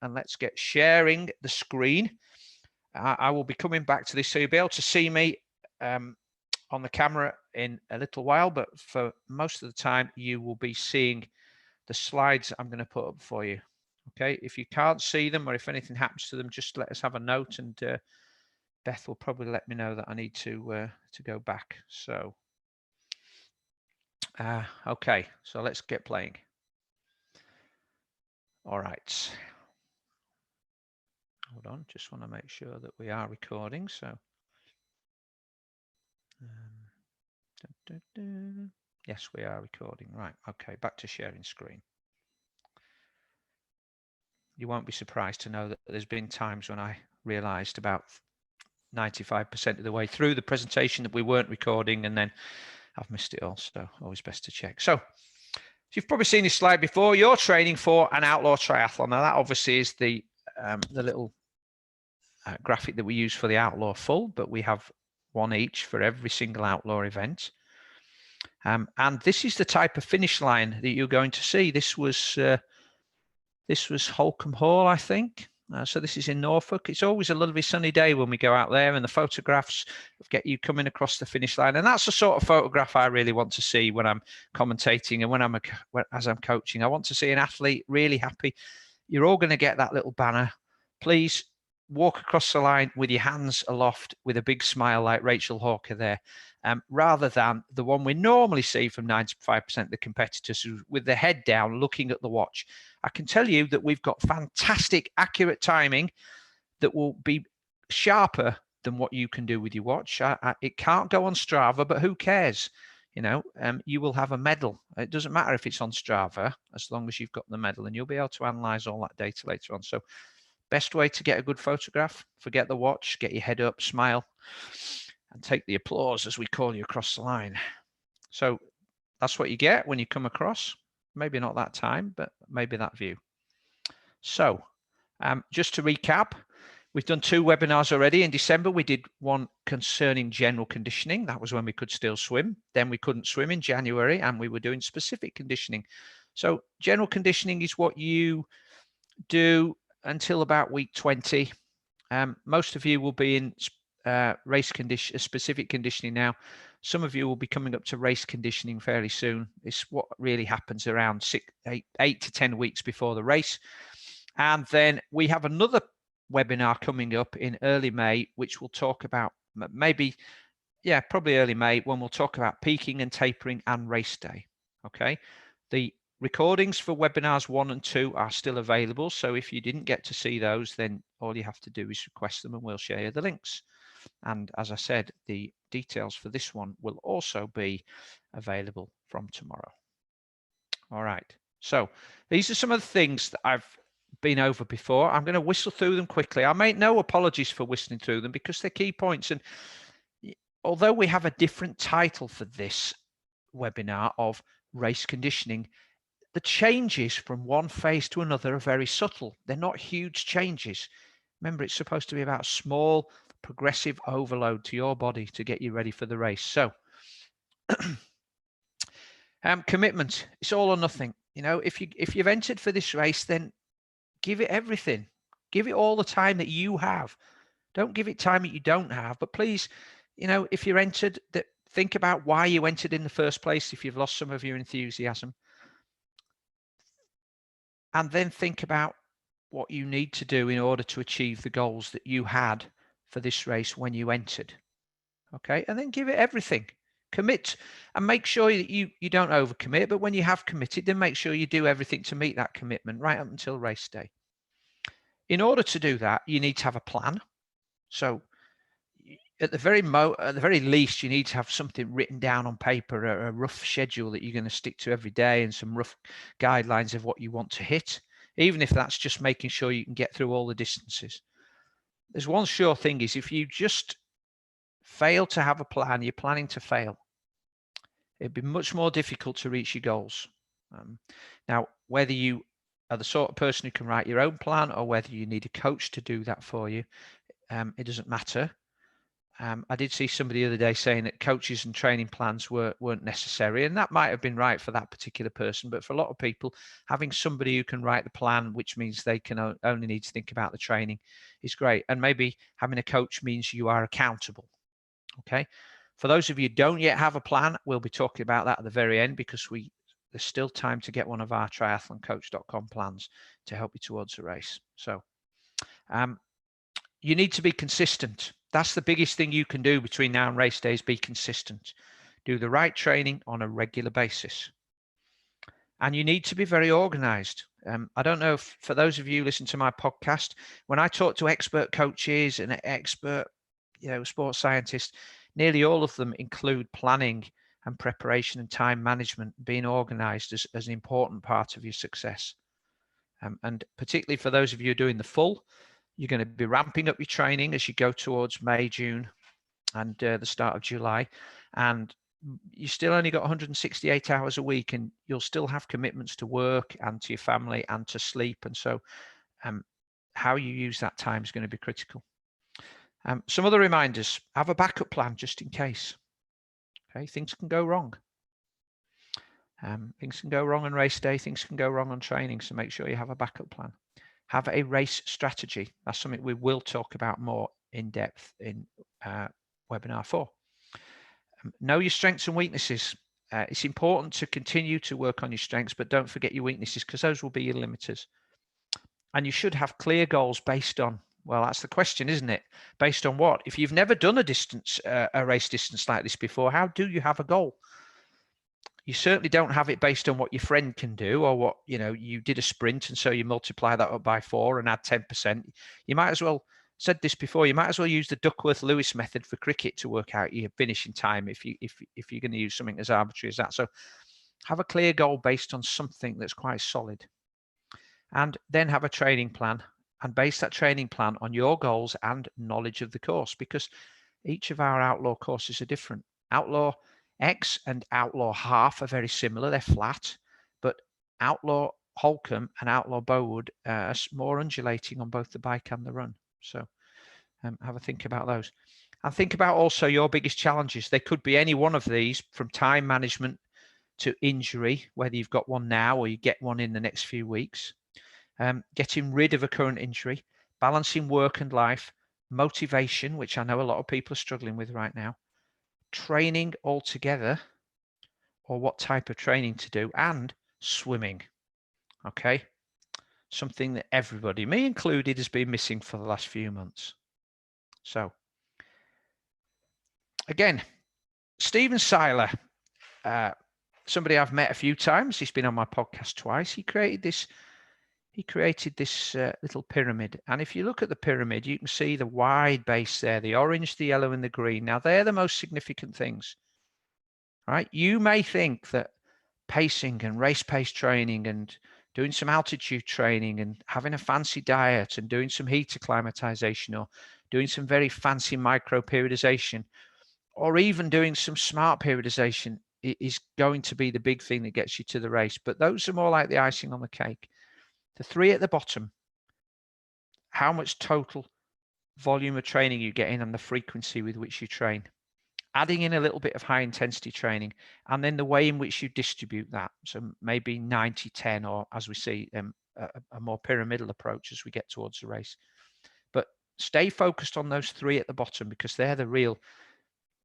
and let's get sharing the screen. I will be coming back to this, so you'll be able to see me on the camera in a little while, but for most of the time you will be seeing the slides I'm going to put up for you. Okay, if you can't see them, or if anything happens to them, just let us have a note, and Beth will probably let me know that I need to go back. So okay, so let's get playing. All right, hold on, just want to make sure that we are recording. So yes, we are recording. Right, okay, back to sharing screen. You won't be surprised to know that there's been times when I realized about 95% of the way through the presentation that we weren't recording, and then I've missed it all. So always best to check. So you've probably seen this slide before. You're training for an outlaw triathlon. Now that obviously is the little graphic that we use for the outlaw full, but we have one each for every single outlaw event. And this is the type of finish line that you're going to see. This was Holcombe Hall, I think. So this is in Norfolk. It's always a lovely sunny day when we go out there, and the photographs get you coming across the finish line. And that's the sort of photograph I really want to see when I'm commentating and when as I'm coaching. I want to see an athlete really happy. You're all going to get that little banner. Please walk across the line with your hands aloft with a big smile like Rachel Hawker there, rather than the one we normally see from 95% of the competitors with their head down looking at the watch. I can tell you that we've got fantastic, accurate timing that will be sharper than what you can do with your watch. It can't go on Strava, but who cares? You know, you will have a medal. It doesn't matter if it's on Strava, as long as you've got the medal, and you'll be able to analyze all that data later on. So best way to get a good photograph, forget the watch, get your head up, smile, and take the applause as we call you across the line. So that's what you get when you come across. Maybe not that time, but maybe that view. So just to recap, we've done 2 webinars already. In December, we did one concerning general conditioning. That was when we could still swim. Then we couldn't swim in January, and we were doing specific conditioning. So general conditioning is what you do until about week 20. Most of you will be in specific conditioning now. Some of you will be coming up to race conditioning fairly soon. It's what really happens around 8 to 10 weeks before the race. And then we have another webinar coming up in early May, which will talk about probably early May, when we'll talk about peaking and tapering and race day. Okay. The recordings for webinars 1 and 2 are still available. So if you didn't get to see those, then all you have to do is request them and we'll share you the links. And as I said, the details for this one will also be available from tomorrow. All right. So these are some of the things that I've been over before. I'm going to whistle through them quickly. I make no apologies for whistling through them because they're key points. And although we have a different title for this webinar of race conditioning, the changes from one phase to another are very subtle. They're not huge changes. Remember, it's supposed to be about small progressive overload to your body to get you ready for the race. So commitment, it's all or nothing. You know, if you've entered for this race, then give it everything. Give it all the time that you have. Don't give it time that you don't have. But please, you know, if you're entered, think about why you entered in the first place. If you've lost some of your enthusiasm, and then think about what you need to do in order to achieve the goals that you had for this race when you entered. Okay, and then give it everything. Commit and make sure that you don't overcommit, but when you have committed, then make sure you do everything to meet that commitment right up until race day. In order to do that, you need to have a plan. So at the very least, you need to have something written down on paper, a rough schedule that you're going to stick to every day, and some rough guidelines of what you want to hit, even if that's just making sure you can get through all the distances. There's one sure thing is, if you just fail to have a plan, you're planning to fail. It'd be much more difficult to reach your goals. Now, whether you are the sort of person who can write your own plan or whether you need a coach to do that for you, it doesn't matter. I did see somebody the other day saying that coaches and training plans weren't necessary, and that might have been right for that particular person. But for a lot of people, having somebody who can write the plan, which means they can only need to think about the training, is great. And maybe having a coach means you are accountable. Okay. For those of you who don't yet have a plan, we'll be talking about that at the very end, because there's still time to get one of our triathloncoach.com plans to help you towards the race. So you need to be consistent. That's the biggest thing you can do between now and race day, is be consistent. Do the right training on a regular basis. And you need to be very organized. I don't know if, for those of you who listen to my podcast, when I talk to expert coaches and expert, sports scientists, nearly all of them include planning and preparation and time management, being organized as an important part of your success. And particularly for those of you doing the full, you're going to be ramping up your training as you go towards May, June, and the start of July. And you still only got 168 hours a week, and you'll still have commitments to work and to your family and to sleep. And so how you use that time is going to be critical. Some other reminders: have a backup plan just in case. Okay, things can go wrong. Things can go wrong on race day. Things can go wrong on training. So make sure you have a backup plan. Have a race strategy. That's something we will talk about more in depth in webinar 4. Know your strengths and weaknesses. It's important to continue to work on your strengths, but don't forget your weaknesses, because those will be your limiters. And you should have clear goals based on, well, that's the question, isn't it? Based on what? If you've never done a race distance like this before, how do you have a goal? You certainly don't have it based on what your friend can do, or what, you did a sprint and so you multiply that up by 4 and add 10%. You might as well, said this before, you might as well use the Duckworth-Lewis method for cricket to work out your finishing time if you're going to use something as arbitrary as that. So have a clear goal based on something that's quite solid, and then have a training plan and base that training plan on your goals and knowledge of the course, because each of our Outlaw courses are different. Outlaw X and Outlaw Half are very similar. They're flat, but Outlaw Holcombe and Outlaw Bowood are more undulating on both the bike and the run. So have a think about those. And think about also your biggest challenges. They could be any one of these, from time management to injury, whether you've got one now or you get one in the next few weeks. Getting rid of a current injury, balancing work and life, motivation, which I know a lot of people are struggling with right now, training altogether, or what type of training to do, and swimming. Okay, something that everybody, me included, has been missing for the last few months. So again, Stephen Seiler, somebody I've met a few times. He's been on my podcast twice. He created this little pyramid, and if you look at the pyramid, you can see the wide base there, the orange, the yellow, and the green. Now they're the most significant things, right? You may think that pacing and race pace training and doing some altitude training and having a fancy diet and doing some heat acclimatization, or doing some very fancy micro periodization, or even doing some smart periodization is going to be the big thing that gets you to the race. But those are more like the icing on the cake. The 3 at the bottom: how much total volume of training you get in and the frequency with which you train. Adding in a little bit of high intensity training, and then the way in which you distribute that. So maybe 90-10, or as we see, a more pyramidal approach as we get towards the race. But stay focused on those 3 at the bottom, because they're the real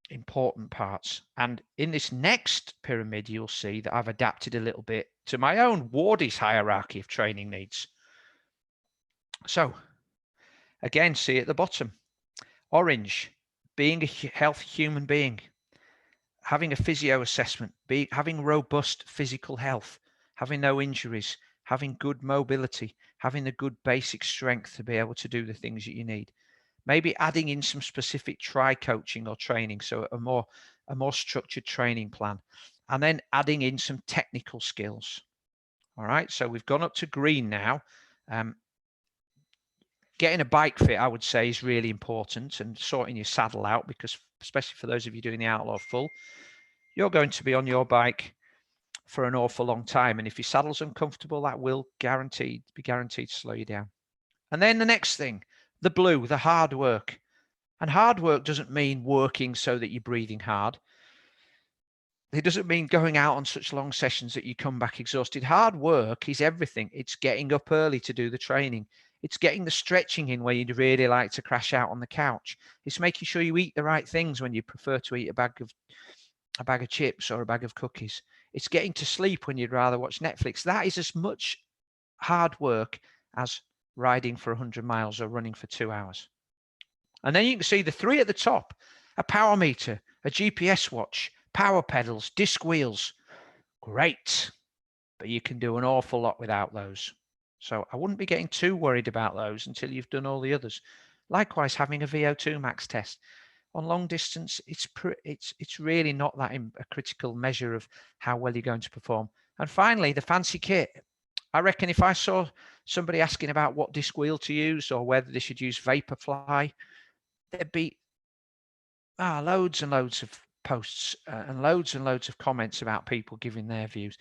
important parts. And in this next pyramid, you'll see that I've adapted a little bit to my own Wardy's hierarchy of training needs. So again, see at the bottom, orange, being a healthy human being, having a physio assessment, having robust physical health, having no injuries, having good mobility, having a good basic strength to be able to do the things that you need. Maybe adding in some specific coaching or training, so a more structured training plan, and then adding in some technical skills. All right, so we've gone up to green now. Getting a bike fit, I would say, is really important, and sorting your saddle out, because especially for those of you doing the Outlaw full, you're going to be on your bike for an awful long time, and if your saddle's uncomfortable, that will be guaranteed to slow you down. And then the next thing, the blue, the hard work. And hard work doesn't mean working so that you're breathing hard. It doesn't mean going out on such long sessions that you come back exhausted. Hard work is everything. It's getting up early to do the training. It's getting the stretching in where you'd really like to crash out on the couch. It's making sure you eat the right things when you prefer to eat a bag of chips or a bag of cookies. It's getting to sleep when you'd rather watch Netflix. That is as much hard work as riding for 100 miles or running for 2 hours. And then you can see the three at the top: a power meter, a GPS watch, power pedals, disc wheels. Great. But you can do an awful lot without those. So I wouldn't be getting too worried about those until you've done all the others. Likewise, having a VO2 max test. On long distance, it's really not that a critical measure of how well you're going to perform. And finally, the fancy kit. I reckon if I saw somebody asking about what disc wheel to use or whether they should use Vaporfly, there'd be loads and loads of posts and loads of comments about people giving their views.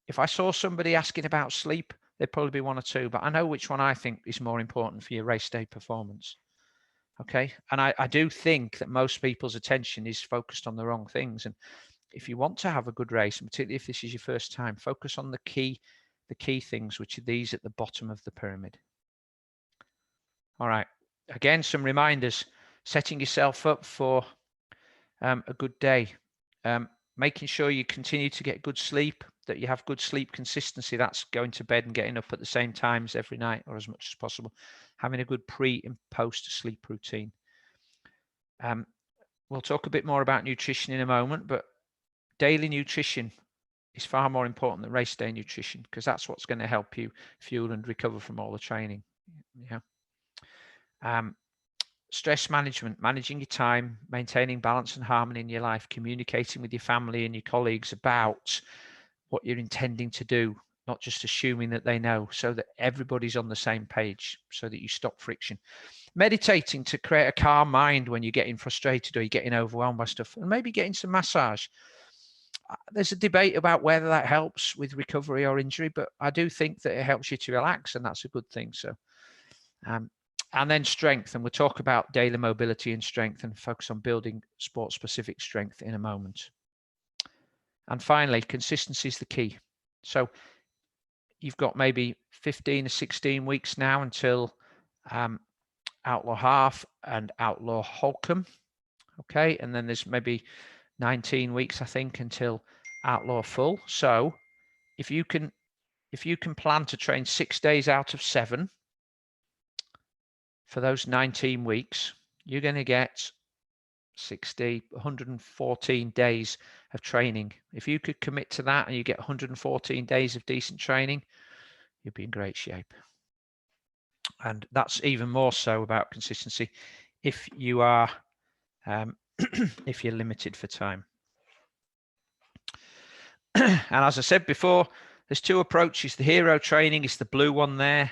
If I saw somebody asking about sleep, there'd probably be one or two, but I know which one I think is more important for your race day performance. Okay. And I do think that most people's attention is focused on the wrong things. And if you want to have a good race, and particularly if this is your first time, focus on the key things, which are these at the bottom of the pyramid. All right. Again, some reminders: setting yourself up for a good day, making sure you continue to get good sleep, that you have good sleep consistency. That's going to bed and getting up at the same times every night or as much as possible. Having a good pre and post sleep routine. We'll talk a bit more about nutrition in a moment, but daily nutrition is far more important than race day nutrition, because that's what's going to help you fuel and recover from all the training. Yeah. Stress management, managing your time, maintaining balance and harmony in your life, communicating with your family and your colleagues about what you're intending to do, not just assuming that they know, so that everybody's on the same page, so that you stop friction. Meditating to create a calm mind when you're getting frustrated or you're getting overwhelmed by stuff, and maybe getting some massage. There's a debate about whether that helps with recovery or injury, but I do think that it helps you to relax, and that's a good thing. So, and then strength, and we'll talk about daily mobility and strength and focus on building sport-specific strength in a moment. And finally, consistency is the key. So you've got maybe 15 or 16 weeks now until Outlaw Half and Outlaw Holcomb. Okay, and then there's maybe 19 weeks, I think, until Outlaw Full. So if you can plan to train 6 days out of 7 for those 19 weeks, you're going to get 114 days of training. If you could commit to that and you get 114 days of decent training, you'll be in great shape. And that's even more so about consistency if you are if you're limited for time. And as I said before, there's two approaches. The hero training is the blue one there.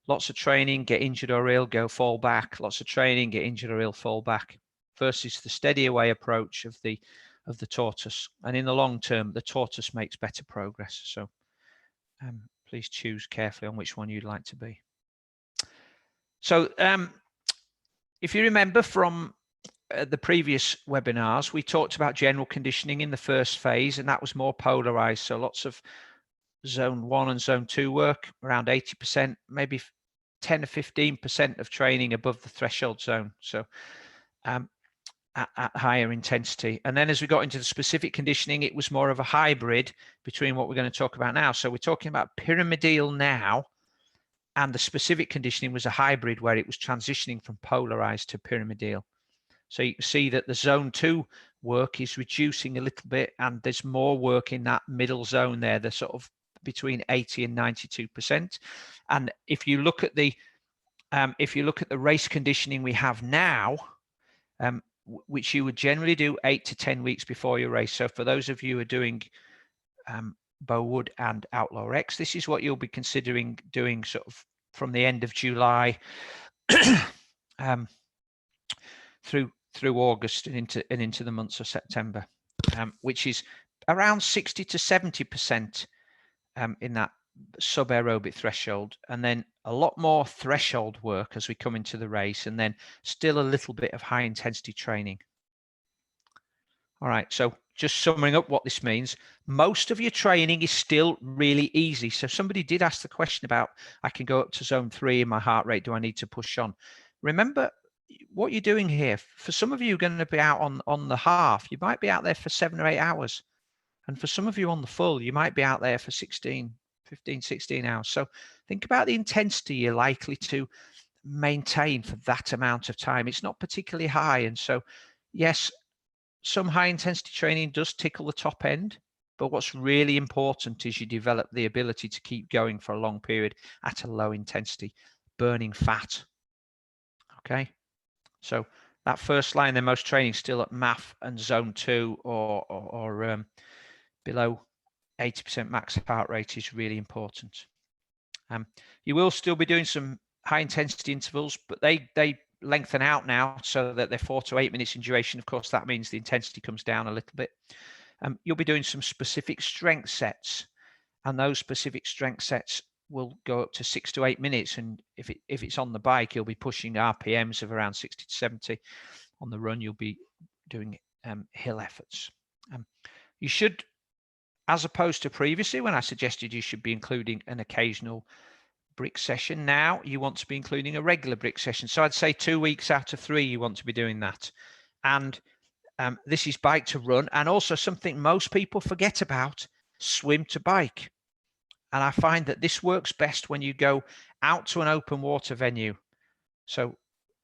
Lots of training, get injured or ill, go fall back. Lots of training, get injured or ill, fall back. Versus the steady away approach of the tortoise. And in the long term, the tortoise makes better progress. So please choose carefully on which one you'd like to be. So if you remember from the previous webinars, we talked about general conditioning in the first phase, and that was more polarized. So lots of zone 1 and zone 2 work, around 80%, maybe 10 or 15% of training above the threshold zone. So at higher intensity. And then as we got into the specific conditioning, it was more of a hybrid between what we're going to talk about now. So we're talking about pyramidal now, and the specific conditioning was a hybrid where it was transitioning from polarized to pyramidal. So you can see that the zone 2 work is reducing a little bit, and there's more work in that middle zone there, the sort of between 80 and 92%. And if you look at the race conditioning we have now, which you would generally do 8 to 10 weeks before your race. So for those of you who are doing Bowwood and Outlaw X, this is what you'll be considering doing sort of from the end of July through August and into the months of September, which is around 60 to 70% in that sub-aerobic threshold, and then a lot more threshold work as we come into the race, and then still a little bit of high intensity training. All right, so just summing up what this means, most of your training is still really easy. So somebody did ask the question about, I can go up to zone 3 in my heart rate, do I need to push on? Remember what you're doing here. For some of you are going to be out on the half, you might be out there for 7 or 8 hours. And for some of you on the full, you might be out there for 15, 16 hours. So think about the intensity you're likely to maintain for that amount of time. It's not particularly high. And so, yes, some high intensity training does tickle the top end, but what's really important is you develop the ability to keep going for a long period at a low intensity, burning fat. Okay. So that first line, then most training still at MAF and zone 2 or below 80% max heart rate is really important. You will still be doing some high intensity intervals, but they lengthen out now so that they're 4 to 8 minutes in duration. Of course, that means the intensity comes down a little bit. You'll be doing some specific strength sets, and those specific strength sets will go up to 6 to 8 minutes. And if it's on the bike, you'll be pushing RPMs of around 60 to 70. On the run, you'll be doing hill efforts. You should, as opposed to previously when I suggested you should be including an occasional brick session, now you want to be including a regular brick session. So I'd say 2 weeks out of 3 you want to be doing that. And this is bike to run, and also something most people forget about, swim to bike. And I find that this works best when you go out to an open water venue. So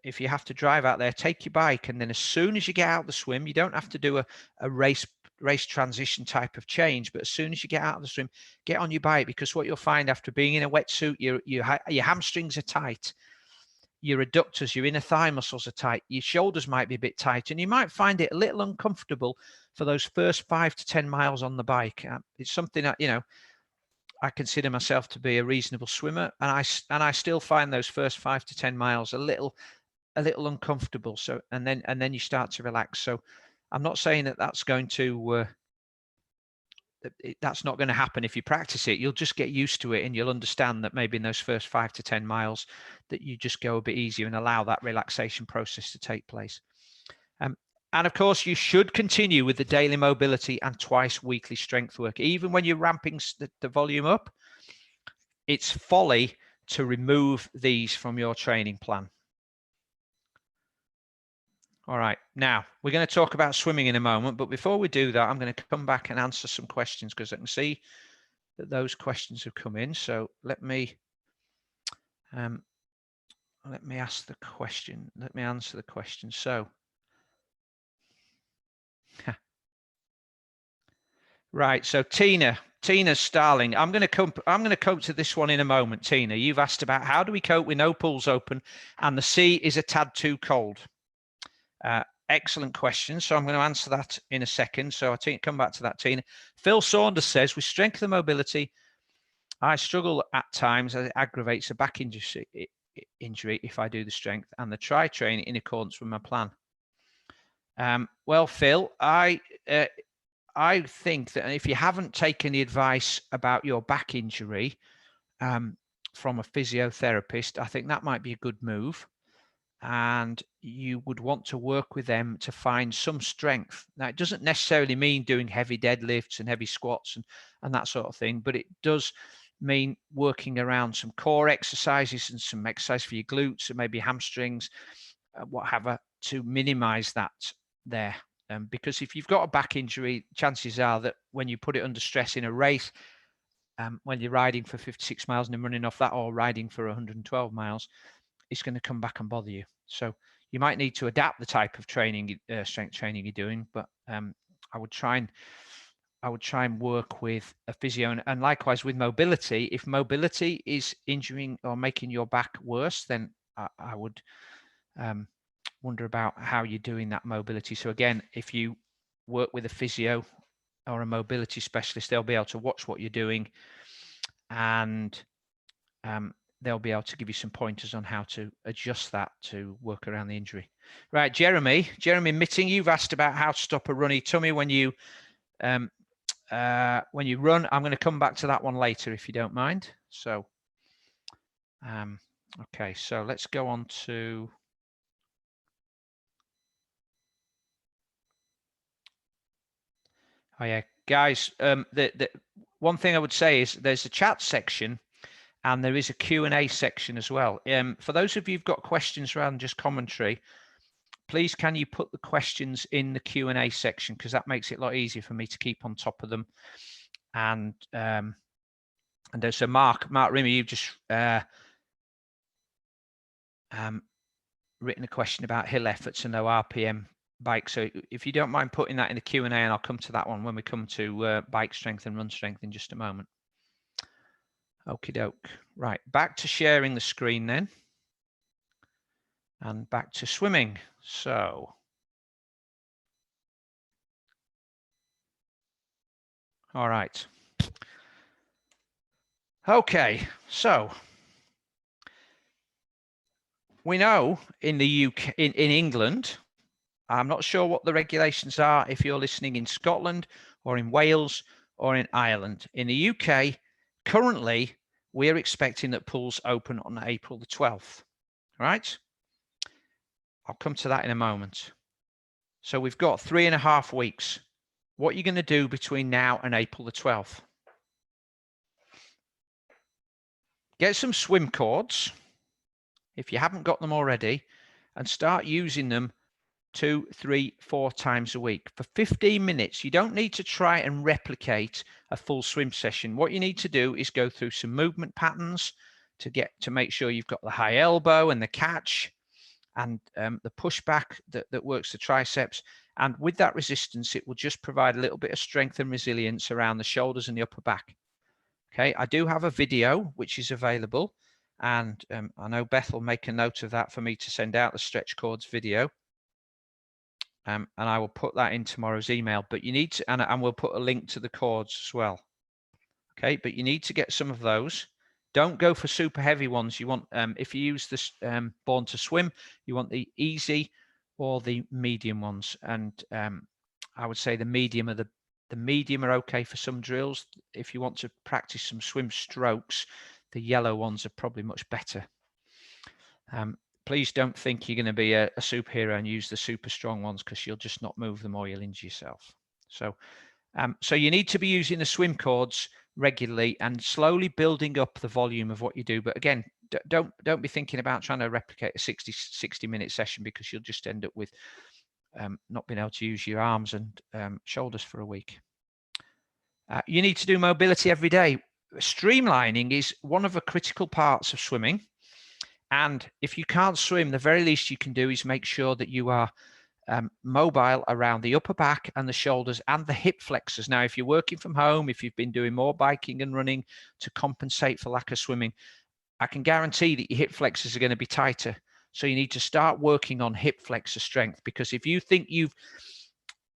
if you have to drive out there, take your bike, and then as soon as you get out the swim, you don't have to do a race transition type of change, but as soon as you get out of the swim, get on your bike, because what you'll find after being in a wetsuit, your hamstrings are tight, your adductors, your inner thigh muscles are tight, your shoulders might be a bit tight, and you might find it a little uncomfortable for those first 5 to 10 miles on the bike. It's something that, you know, I consider myself to be a reasonable swimmer, and I still find those first 5 to 10 miles a little uncomfortable. So and then you start to relax. So I'm not saying that that's going to that's not going to happen if you practice it. You'll just get used to it, and you'll understand that maybe in those first 5 to 10 miles that you just go a bit easier and allow that relaxation process to take place. And of course, you should continue with the daily mobility and twice weekly strength work. Even when you're ramping the volume up, it's folly to remove these from your training plan. All right, now we're going to talk about swimming in a moment, but before we do that, I'm going to come back and answer some questions, because I can see that those questions have come in. So let me ask the question. Let me answer the question. So, right. So Tina Starling, I'm going to cope to this one in a moment. Tina, you've asked about how do we cope with no pools open and the sea is a tad too cold. Excellent question. So I'm going to answer that in a second. So I'll come back to that, Tina. Phil Saunders says, with strength and mobility, I struggle at times as it aggravates a back injury if I do the strength and the try training in accordance with my plan. Well, Phil, I think that if you haven't taken the advice about your back injury from a physiotherapist, I think that might be a good move. And you would want to work with them to find some strength. Now, it doesn't necessarily mean doing heavy deadlifts and heavy squats and that sort of thing, but it does mean working around some core exercises and some exercise for your glutes and maybe hamstrings, whatever, to minimize that there. Because if you've got a back injury, chances are that when you put it under stress in a race, when you're riding for 56 miles and then running off that, or riding for 112 miles, it's going to come back and bother you. So you might need to adapt the type of training, strength training you're doing. But I would try and work with a physio, and likewise with mobility. If mobility is injuring or making your back worse, then I would wonder about how you're doing that mobility. So again, if you work with a physio or a mobility specialist, they'll be able to watch what you're doing, and they'll be able to give you some pointers on how to adjust that to work around the injury. Right, Jeremy Mitting, you've asked about how to stop a runny tummy when you when you run, I'm going to come back to that one later if you don't mind. So, okay, so let's go on to. Oh yeah, guys, the one thing I would say is there's a chat section and there is a Q&A section as well. For those of you who've got questions rather than just commentary, please can you put the questions in the Q&A section, because that makes it a lot easier for me to keep on top of them. And there's a Mark Rimmer, you've just written a question about hill efforts and no RPM bike. So if you don't mind putting that in the Q&A, and I'll come to that one when we come to bike strength and run strength in just a moment. Okie doke. Right, back to sharing the screen then. And back to swimming. So, all right. Okay, so we know in the UK, in England, I'm not sure what the regulations are if you're listening in Scotland or in Wales or in Ireland. In the UK, currently, we're expecting that pools open on April the 12th, right? I'll come to that in a moment. So we've got 3.5 weeks. What are you going to do between now and April the 12th? Get some swim cords, if you haven't got them already, and start using them 2, 3, 4 times a week for 15 minutes. You don't need to try and replicate a full swim session. What you need to do is go through some movement patterns to make sure you've got the high elbow and the catch and the pushback that works the triceps. And with that resistance, it will just provide a little bit of strength and resilience around the shoulders and the upper back. Okay, I do have a video which is available, and I know Beth will make a note of that for me to send out the stretch cords video. And I will put that in tomorrow's email, but you need to, and we'll put a link to the cords as well. Okay, but you need to get some of those. Don't go for super heavy ones. You want, if you use this Born to Swim, you want the easy or the medium ones. And I would say the medium are the medium are okay for some drills. If you want to practice some swim strokes, the yellow ones are probably much better. Please don't think you're going to be a superhero and use the super strong ones, because you'll just not move them or you'll injure yourself. So, so you need to be using the swim cords regularly and slowly building up the volume of what you do. But again, don't be thinking about trying to replicate a 60-minute session, because you'll just end up with not being able to use your arms and shoulders for a week. You need to do mobility every day. Streamlining is one of the critical parts of swimming. And if you can't swim, the very least you can do is make sure that you are mobile around the upper back and the shoulders and the hip flexors. Now, if you're working from home, if you've been doing more biking and running to compensate for lack of swimming, I can guarantee that your hip flexors are going to be tighter. So you need to start working on hip flexor strength, because if you think you've,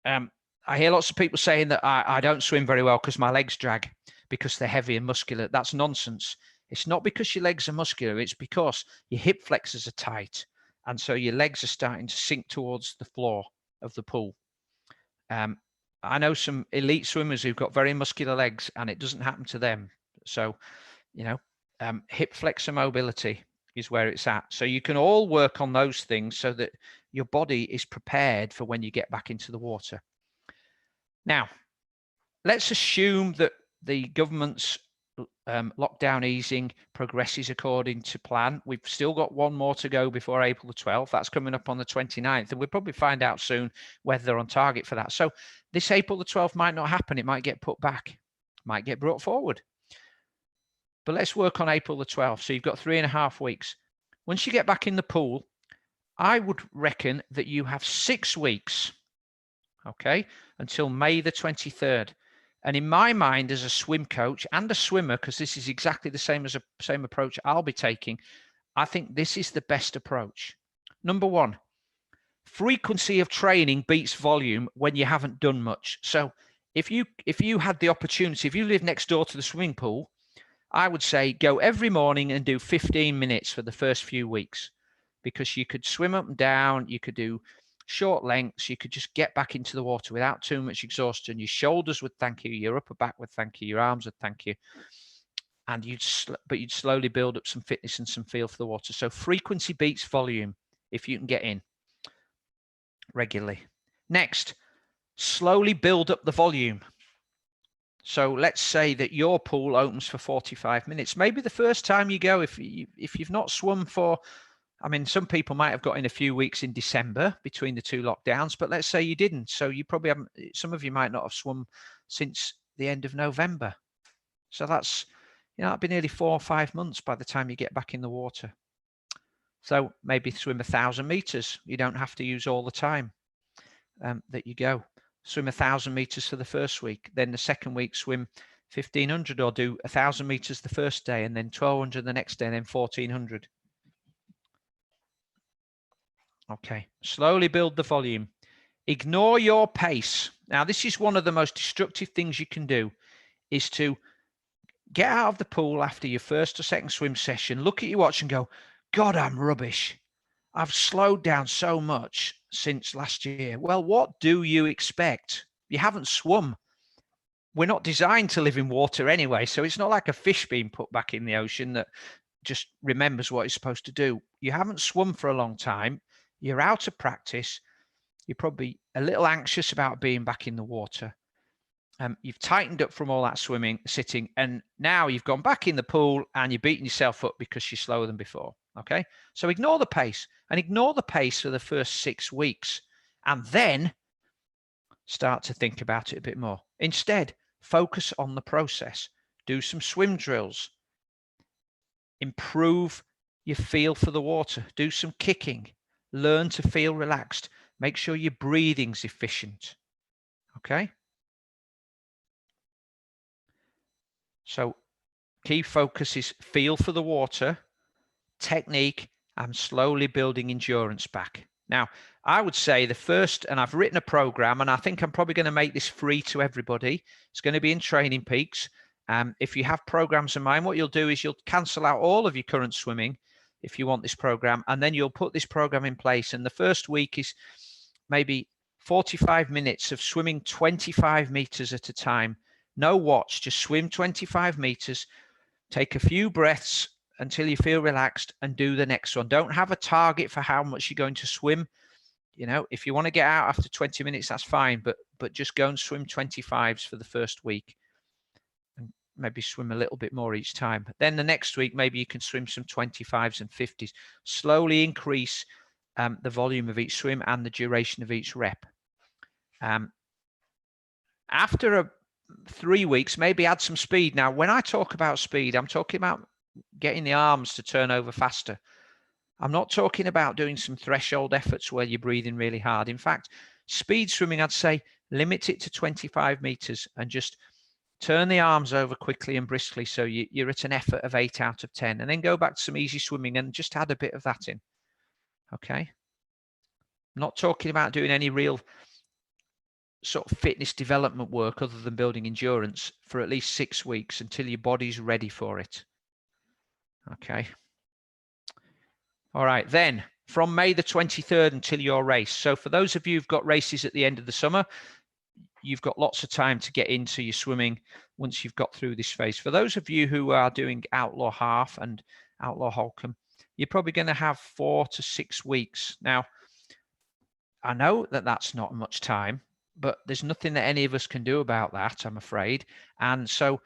I hear lots of people saying that I don't swim very well because my legs drag because they're heavy and muscular. That's nonsense. It's not because your legs are muscular. It's because your hip flexors are tight. And so your legs are starting to sink towards the floor of the pool. I know some elite swimmers who've got very muscular legs and it doesn't happen to them. So, you know, hip flexor mobility is where it's at. So you can all work on those things so that your body is prepared for when you get back into the water. Now, let's assume that the government's lockdown easing progresses according to plan. We've still got one more to go before April the 12th. That's coming up on the 29th, and we'll probably find out soon whether they're on target for that. So this April the 12th might not happen. It might get put back, might get brought forward. But let's work on April the 12th. So you've got 3.5 weeks. Once you get back in the pool, I would reckon that you have 6 weeks, okay, until May the 23rd. And in my mind, as a swim coach and a swimmer, because this is exactly the same approach I'll be taking, I think this is the best approach. Number one, frequency of training beats volume when you haven't done much. So if you had the opportunity, if you live next door to the swimming pool, I would say go every morning and do 15 minutes for the first few weeks, because you could swim up and down, you could do short lengths. You could just get back into the water without too much exhaustion. Your shoulders would thank you, your upper back would thank you, your arms would thank you. And you'd slowly build up some fitness and some feel for the water. So frequency beats volume if you can get in regularly. Next, slowly build up the volume. So let's say that your pool opens for 45 minutes. Maybe the first time you go, if you've not swum for, I mean, some people might have got in a few weeks in December between the two lockdowns, but let's say you didn't. So you probably haven't, some of you might not have swum since the end of November. So that's, that'd be nearly 4 or 5 months by the time you get back in the water. So maybe swim 1,000 meters. You don't have to use all the time that you go. Swim 1,000 meters for the first week. Then the second week, swim 1,500 or do 1,000 meters the first day, and then 1,200 the next day, and then 1,400. Okay, slowly build the volume. Ignore your pace. Now, this is one of the most destructive things you can do, is to get out of the pool after your first or second swim session, look at your watch and go, God, I'm rubbish. I've slowed down so much since last year. Well, what do you expect? You haven't swum. We're not designed to live in water anyway, so it's not like a fish being put back in the ocean that just remembers what it's supposed to do. You haven't swum for a long time. You're out of practice. You're probably a little anxious about being back in the water. You've tightened up from all that sitting, and now you've gone back in the pool and you're beating yourself up because you're slower than before. Okay, so ignore the pace, and ignore the pace for the first 6 weeks, and then start to think about it a bit more. Instead, focus on the process. Do some swim drills. Improve your feel for the water. Do some kicking. Learn to feel relaxed. Make sure your breathing's efficient. Okay. So key focus is feel for the water, technique, and slowly building endurance back. Now, I would say the first, and I've written a program, and I think I'm probably going to make this free to everybody. It's going to be in Training Peaks. If you have programs in mind, what you'll do is you'll cancel out all of your current swimming if you want this program, and then you'll put this program in place. And the first week is maybe 45 minutes of swimming 25 meters at a time. No watch, just swim 25 meters, take a few breaths until you feel relaxed, and do the next one. Don't have a target for how much you're going to swim. If you want to get out after 20 minutes, that's fine, but just go and swim 25s for the first week, and maybe swim a little bit more each time. But then the next week, maybe you can swim some 25s and 50s. Slowly increase the volume of each swim and the duration of each rep. After 3 weeks, maybe add some speed. Now, when I talk about speed, I'm talking about getting the arms to turn over faster. I'm not talking about doing some threshold efforts where you're breathing really hard. In fact, speed swimming, I'd say limit it to 25 meters and just turn the arms over quickly and briskly, so you're at an effort of 8 out of 10, and then go back to some easy swimming and just add a bit of that in. Okay. I'm not talking about doing any real sort of fitness development work other than building endurance for at least 6 weeks until your body's ready for it. Okay. All right, then from May the 23rd until your race. So for those of you who've got races at the end of the summer, you've got lots of time to get into your swimming once you've got through this phase. For those of you who are doing Outlaw Half and Outlaw Holcomb, you're probably going to have 4 to 6 weeks. Now, I know that that's not much time, but there's nothing that any of us can do about that, I'm afraid. And so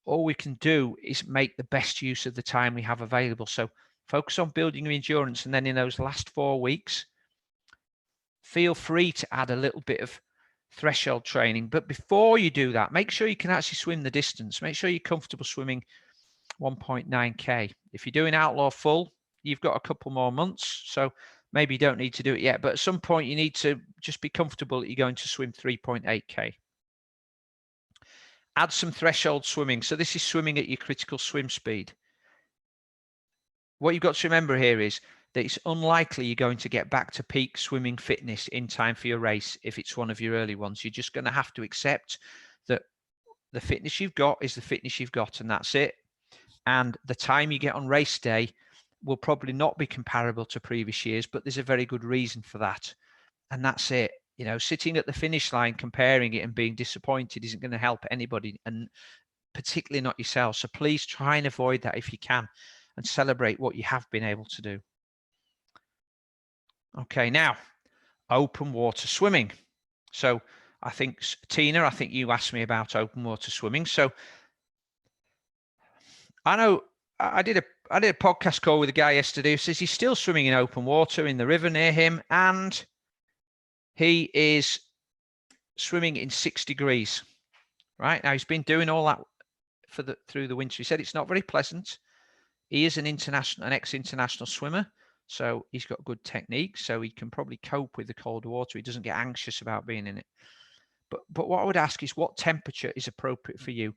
all we can do is make the best use of the time we have available. So focus on building your endurance, and then in those last 4 weeks, feel free to add a little bit of threshold training. But before you do that, make sure you can actually swim the distance. Make sure you're comfortable swimming 1.9K. If you're doing Outlaw full, you've got a couple more months, so maybe you don't need to do it yet, but at some point you need to just be comfortable that you're going to swim 3.8K. Add some threshold swimming. So this is swimming at your critical swim speed. What you've got to remember here is that it's unlikely you're going to get back to peak swimming fitness in time for your race if it's one of your early ones. You're just going to have to accept that the fitness you've got is the fitness you've got, and that's it. And the time you get on race day will probably not be comparable to previous years, but there's a very good reason for that. and that's it. You know, sitting at the finish line, comparing it and being disappointed isn't going to help anybody, and particularly not yourself. So please try and avoid that if you can, and celebrate what you have been able to do. Okay, now open water swimming. So I think, Tina, I think you asked me about open water swimming. So I know I did a podcast call with a guy yesterday who says he's still swimming in open water in the river near him, and he is swimming in 6 degrees. Right now, he's been doing all that through the winter. He said it's not very pleasant. He is an ex-international swimmer, so he's got good technique, so he can probably cope with the cold water. He doesn't get anxious about being in it. But what I would ask is, what temperature is appropriate for you?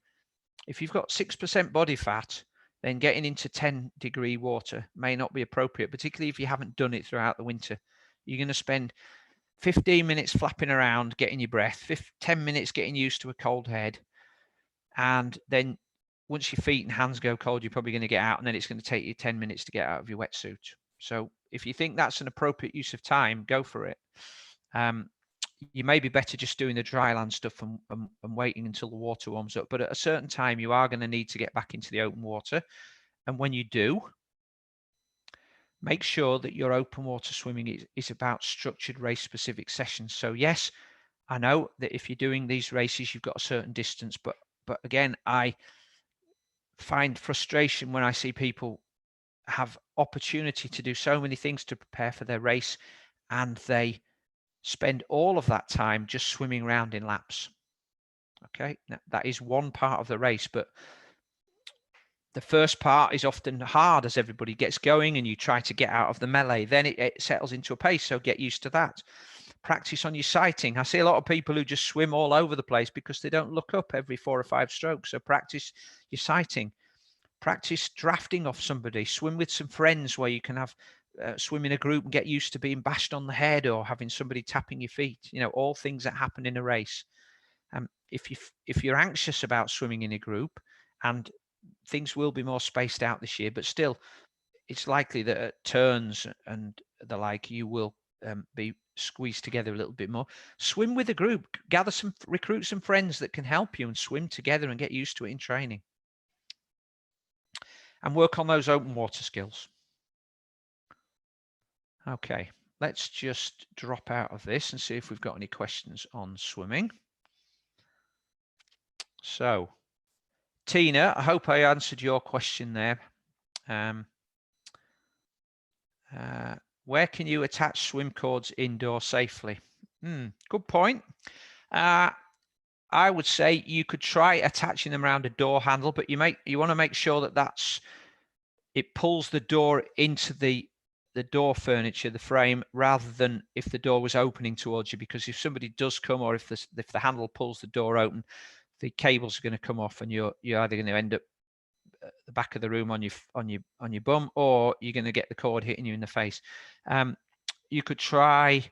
If you've got 6% body fat, then getting into 10-degree water may not be appropriate, particularly if you haven't done it throughout the winter. You're going to spend 15 minutes flapping around, getting your breath, 10 minutes getting used to a cold head. And then once your feet and hands go cold, you're probably going to get out, and then it's going to take you 10 minutes to get out of your wetsuit. So if you think that's an appropriate use of time, go for it. You may be better just doing the dry land stuff and waiting until the water warms up. But at a certain time, you are going to need to get back into the open water. And when you do, make sure that your open water swimming is about structured race-specific sessions. So yes, I know that if you're doing these races, you've got a certain distance. But again, I find frustration when I see people have opportunity to do so many things to prepare for their race, and they spend all of that time just swimming around in laps. Okay, now, that is one part of the race, but the first part is often hard as everybody gets going and you try to get out of the melee. Then it settles into a pace, so get used to that. Practice on your sighting. I see a lot of people who just swim all over the place because they don't look up every 4 or 5 strokes. So practice your sighting. Practice drafting off somebody. Swim with some friends where you can have swim in a group and get used to being bashed on the head or having somebody tapping your feet. You know, all things that happen in a race. If you're anxious about swimming in a group, and things will be more spaced out this year, but still, it's likely that at turns and the like, you will be squeezed together a little bit more. Swim with a group. Recruit some friends that can help you and swim together and get used to it in training. And work on those open water skills. Okay, let's just drop out of this and see if we've got any questions on swimming. So, Tina, I hope I answered your question there. Where can you attach swim cords indoor safely? Good point. I would say you could try attaching them around a door handle, but you want to make sure that it pulls the door into the door furniture, the frame, rather than if the door was opening towards you. Because if somebody does come, or if the handle pulls the door open, the cables are going to come off, and you're either going to end up at the back of the room on your bum, or you're going to get the cord hitting you in the face. You could try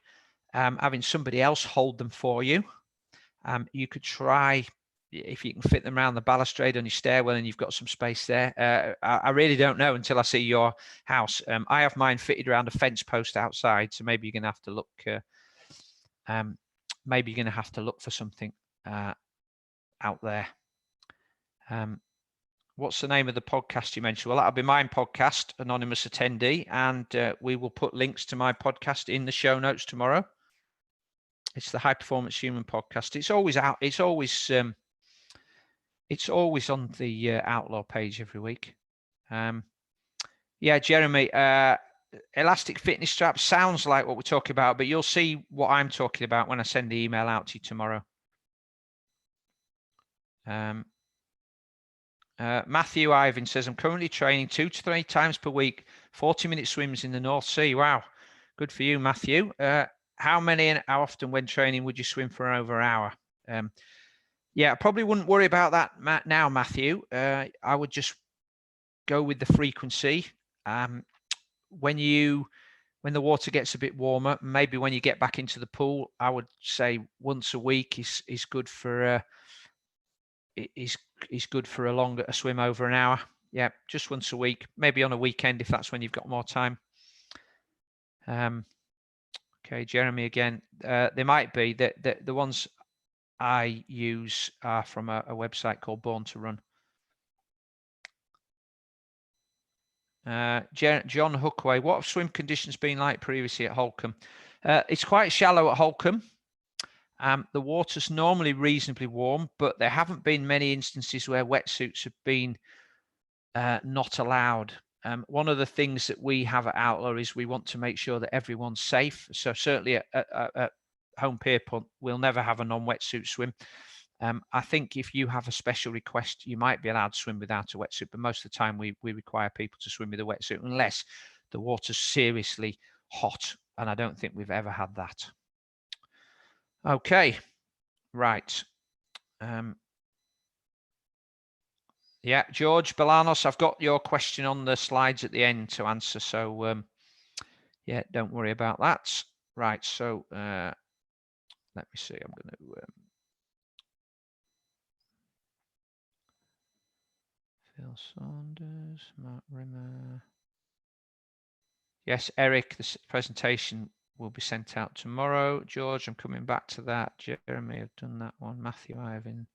having somebody else hold them for you. You could try, if you can fit them around the balustrade on your stairwell and you've got some space there. I really don't know until I see your house. I have mine fitted around a fence post outside, so maybe you're going to have to look. Maybe you're going to have to look for something out there. What's the name of the podcast you mentioned? Well, that'll be my podcast, Anonymous Attendee, and we will put links to my podcast in the show notes tomorrow. It's the High Performance Human podcast. It's always out. It's always on the Outlaw page every week. Yeah, Jeremy, elastic fitness straps sounds like what we're talking about, but you'll see what I'm talking about when I send the email out to you tomorrow. Matthew Ivan says, I'm currently training 2 to 3 times per week, 40-minute swims in the North Sea. Wow, good for you, Matthew. How many and how often when training would you swim for over an hour? Yeah, I probably wouldn't worry about that now, Matthew. I would just go with the frequency. When the water gets a bit warmer, maybe when you get back into the pool, I would say once a week is good for good for a swim over an hour. Yeah, just once a week, maybe on a weekend if that's when you've got more time. Okay, Jeremy again. They might be. The ones I use are from a website called Born to Run. John Hookway, what have swim conditions been like previously at Holcombe? It's quite shallow at Holcombe. The water's normally reasonably warm, but there haven't been many instances where wetsuits have been not allowed. One of the things that we have at Outlaw is we want to make sure that everyone's safe. So certainly at Home Pierpont, we'll never have a non-wetsuit swim. I think if you have a special request, you might be allowed to swim without a wetsuit, but most of the time we require people to swim with a wetsuit unless the water's seriously hot, and I don't think we've ever had that. Okay, right. Yeah, George Balanos, I've got your question on the slides at the end to answer, so yeah, don't worry about that. Right, so let me see, I'm going to Phil Saunders, Mark Rimmer. Yes, Eric, this presentation will be sent out tomorrow. George, I'm coming back to that. Jeremy, I've done that one. Matthew, Ivan,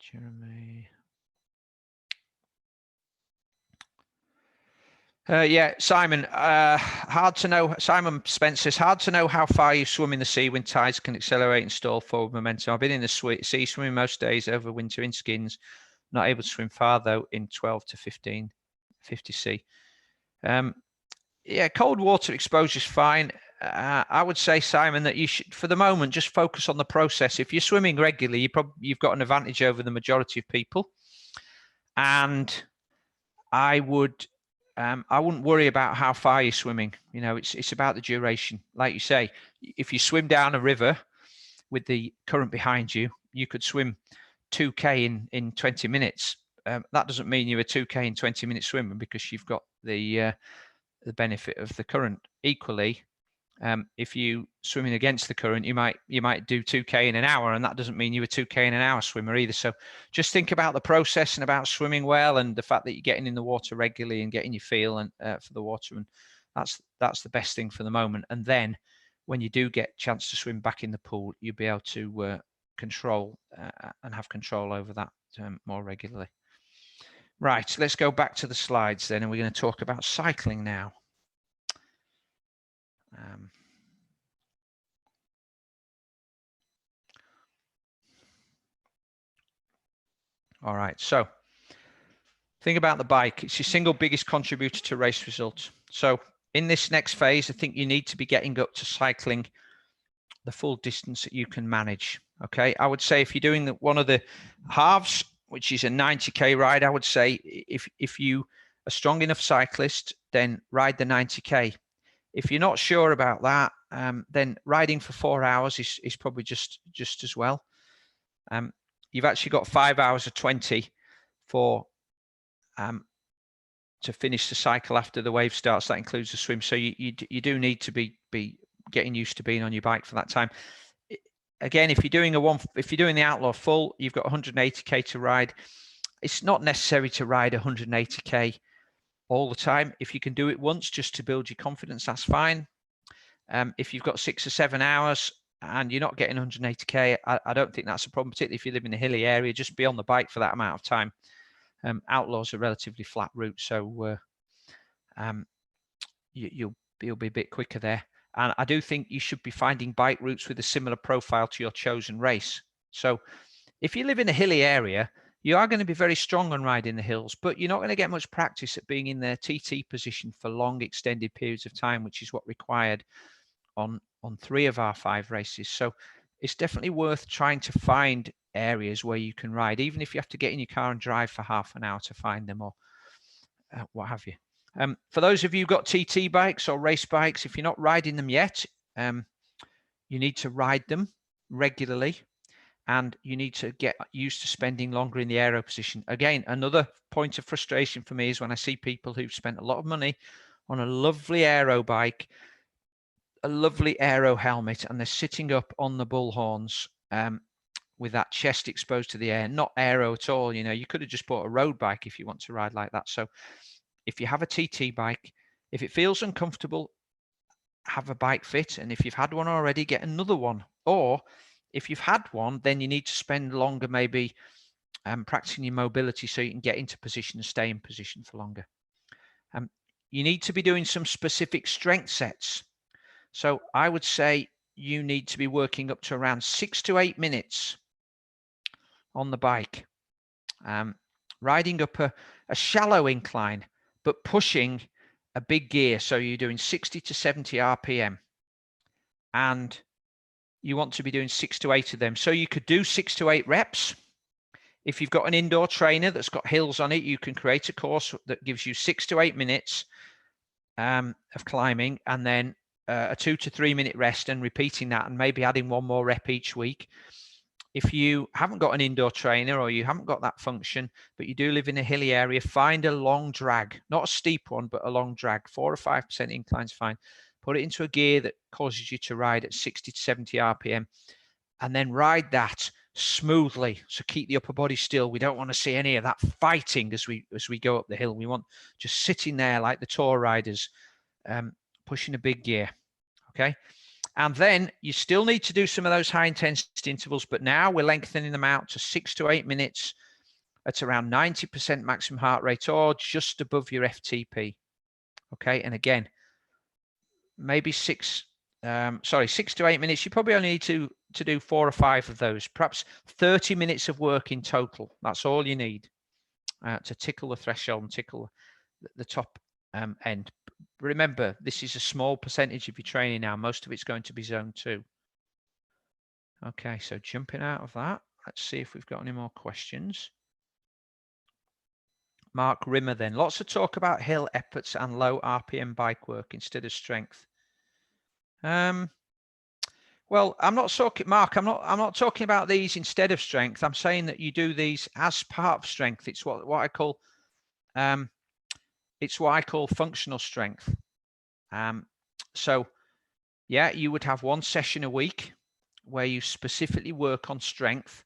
Jeremy. Yeah, Simon, hard to know. Simon Spencer's hard to know how far you swim in the sea when tides can accelerate and stall forward momentum. I've been in the sea swimming most days over winter in skins. Not able to swim far though in 12 to 15, 50 C. Yeah, cold water exposure is fine. I would say, Simon, that you should, for the moment, just focus on the process. If you're swimming regularly, you've got an advantage over the majority of people. And I wouldn't worry about how far you're swimming. You know, it's about the duration. Like you say, if you swim down a river with the current behind you, you could swim 2K in 20 minutes. That doesn't mean you're a 2K in 20 minute swimmer because you've got the benefit of the current. Equally, if you swimming against the current, you might do 2K in an hour, and that doesn't mean you're a 2K in an hour swimmer either. So just think about the process and about swimming well, and the fact that you're getting in the water regularly and getting your feel and for the water, and that's the best thing for the moment. And then when you do get a chance to swim back in the pool, you'll be able to control and have control over that more regularly. Right, let's go back to the slides then, and we're going to talk about cycling now. All right, so think about the bike. It's your single biggest contributor to race results. So in this next phase, I think you need to be getting up to cycling the full distance that you can manage. Okay, I would say if you're doing one of the halves, which is a 90K ride, I would say if you a strong enough cyclist, then ride the 90K. If you're not sure about that, then riding for 4 hours is probably just as well. You've actually got 5 hours of 20 for to finish the cycle after the wave starts. That includes the swim. So you do need to be getting used to being on your bike for that time. Again, if you're doing the Outlaw full, you've got 180K to ride. It's not necessary to ride 180K all the time. If you can do it once just to build your confidence, that's fine. If you've got 6 or 7 hours and you're not getting 180K, I don't think that's a problem, particularly if you live in a hilly area. Just be on the bike for that amount of time. Outlaw's a relatively flat route, so you'll be a bit quicker there. And I do think you should be finding bike routes with a similar profile to your chosen race. So if you live in a hilly area, you are going to be very strong on riding the hills, but you're not going to get much practice at being in the TT position for long extended periods of time, which is what required on 3 of our 5 races. So it's definitely worth trying to find areas where you can ride, even if you have to get in your car and drive for half an hour to find them, or what have you. For those of you who've got TT bikes or race bikes, if you're not riding them yet, you need to ride them regularly, and you need to get used to spending longer in the aero position. Again, another point of frustration for me is when I see people who've spent a lot of money on a lovely aero bike, a lovely aero helmet, and they're sitting up on the bullhorns with that chest exposed to the air, not aero at all. You know, you could have just bought a road bike if you want to ride like that. So if you have a TT bike, if it feels uncomfortable, have a bike fit. And if you've had one already, get another one. Or if you've had one, then you need to spend longer maybe practicing your mobility so you can get into position and stay in position for longer. You need to be doing some specific strength sets. So I would say you need to be working up to around 6 to 8 minutes on the bike, riding up a shallow incline, but pushing a big gear. So you're doing 60 to 70 RPM, and you want to be doing 6 to 8 of them. So you could do 6 to 8 reps. If you've got an indoor trainer that's got hills on it, you can create a course that gives you 6 to 8 minutes of climbing, and then a 2 to 3 minute rest, and repeating that, and maybe adding one more rep each week. If you haven't got an indoor trainer or you haven't got that function, but you do live in a hilly area, find a long drag, not a steep one, but a long drag. 4 or 5% incline's fine. Put it into a gear that causes you to ride at 60 to 70 RPM, and then ride that smoothly. So keep the upper body still. We don't want to see any of that fighting as we go up the hill. We want just sitting there like the tour riders, pushing a big gear. Okay. And then you still need to do some of those high intensity intervals, but now we're lengthening them out to 6 to 8 minutes at around 90% maximum heart rate, or just above your FTP. Okay. And again, maybe 6 to 8 minutes. You probably only need to do 4 or 5 of those, perhaps 30 minutes of work in total. That's all you need to tickle the threshold and tickle the top end. Remember, this is a small percentage of your training now. Most of it's going to be zone 2. Okay, so jumping out of that, let's see if we've got any more questions. Mark Rimmer then. Lots of talk about hill efforts and low RPM bike work instead of strength. Well, I'm not talking, Mark. I'm not talking about these instead of strength. I'm saying that you do these as part of strength. It's what I call functional strength. So yeah, you would have one session a week where you specifically work on strength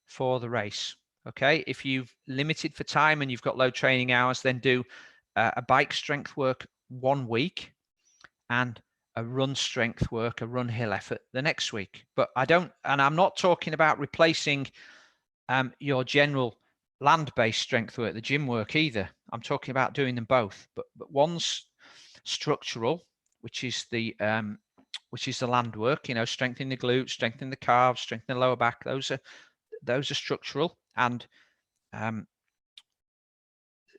for the race. Okay, if you've limited for time and you've got low training hours, then do a bike strength work 1 week and a run strength work, a run hill effort the next week. But I'm not talking about replacing your general land-based strength work, the gym work either. I'm talking about doing them both. But one's structural, which is the land work. You know, strengthening the glutes, strengthening the calves, strengthening the lower back. Those are structural, and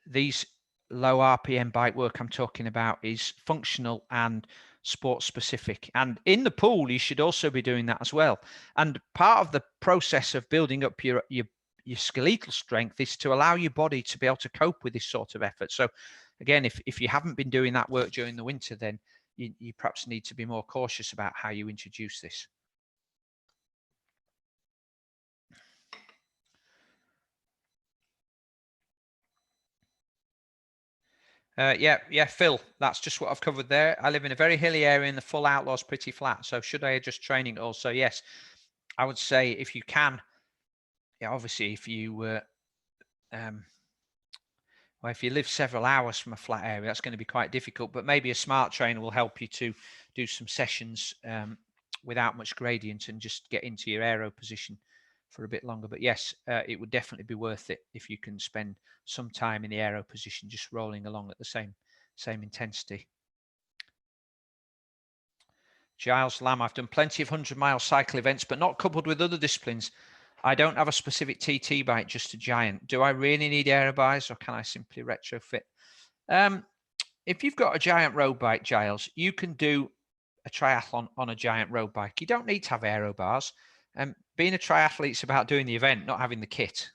these low RPM bike work I'm talking about is functional and sport specific. And in the pool, you should also be doing that as well. And part of the process of building up your skeletal strength is to allow your body to be able to cope with this sort of effort. So again, if you haven't been doing that work during the winter, then you perhaps need to be more cautious about how you introduce this. Yeah, Phil, that's just what I've covered there. I live in a very hilly area and the full Outlaw is pretty flat. So should I adjust training also? Yes, I would say if you can, yeah, obviously if you well, if you live several hours from a flat area, that's going to be quite difficult, but maybe a smart trainer will help you to do some sessions without much gradient and just get into your aero position for a bit longer. But yes, it would definitely be worth it if you can spend some time in the aero position, just rolling along at the same intensity. Giles Lamb, I've done plenty of 100-mile cycle events, but not coupled with other disciplines. I don't have a specific TT bike, just a Giant. Do I really need aero bars, or can I simply retrofit? If you've got a Giant road bike, Giles, you can do a triathlon on a Giant road bike. You don't need to have aero bars. Being a triathlete is about doing the event, not having the kit.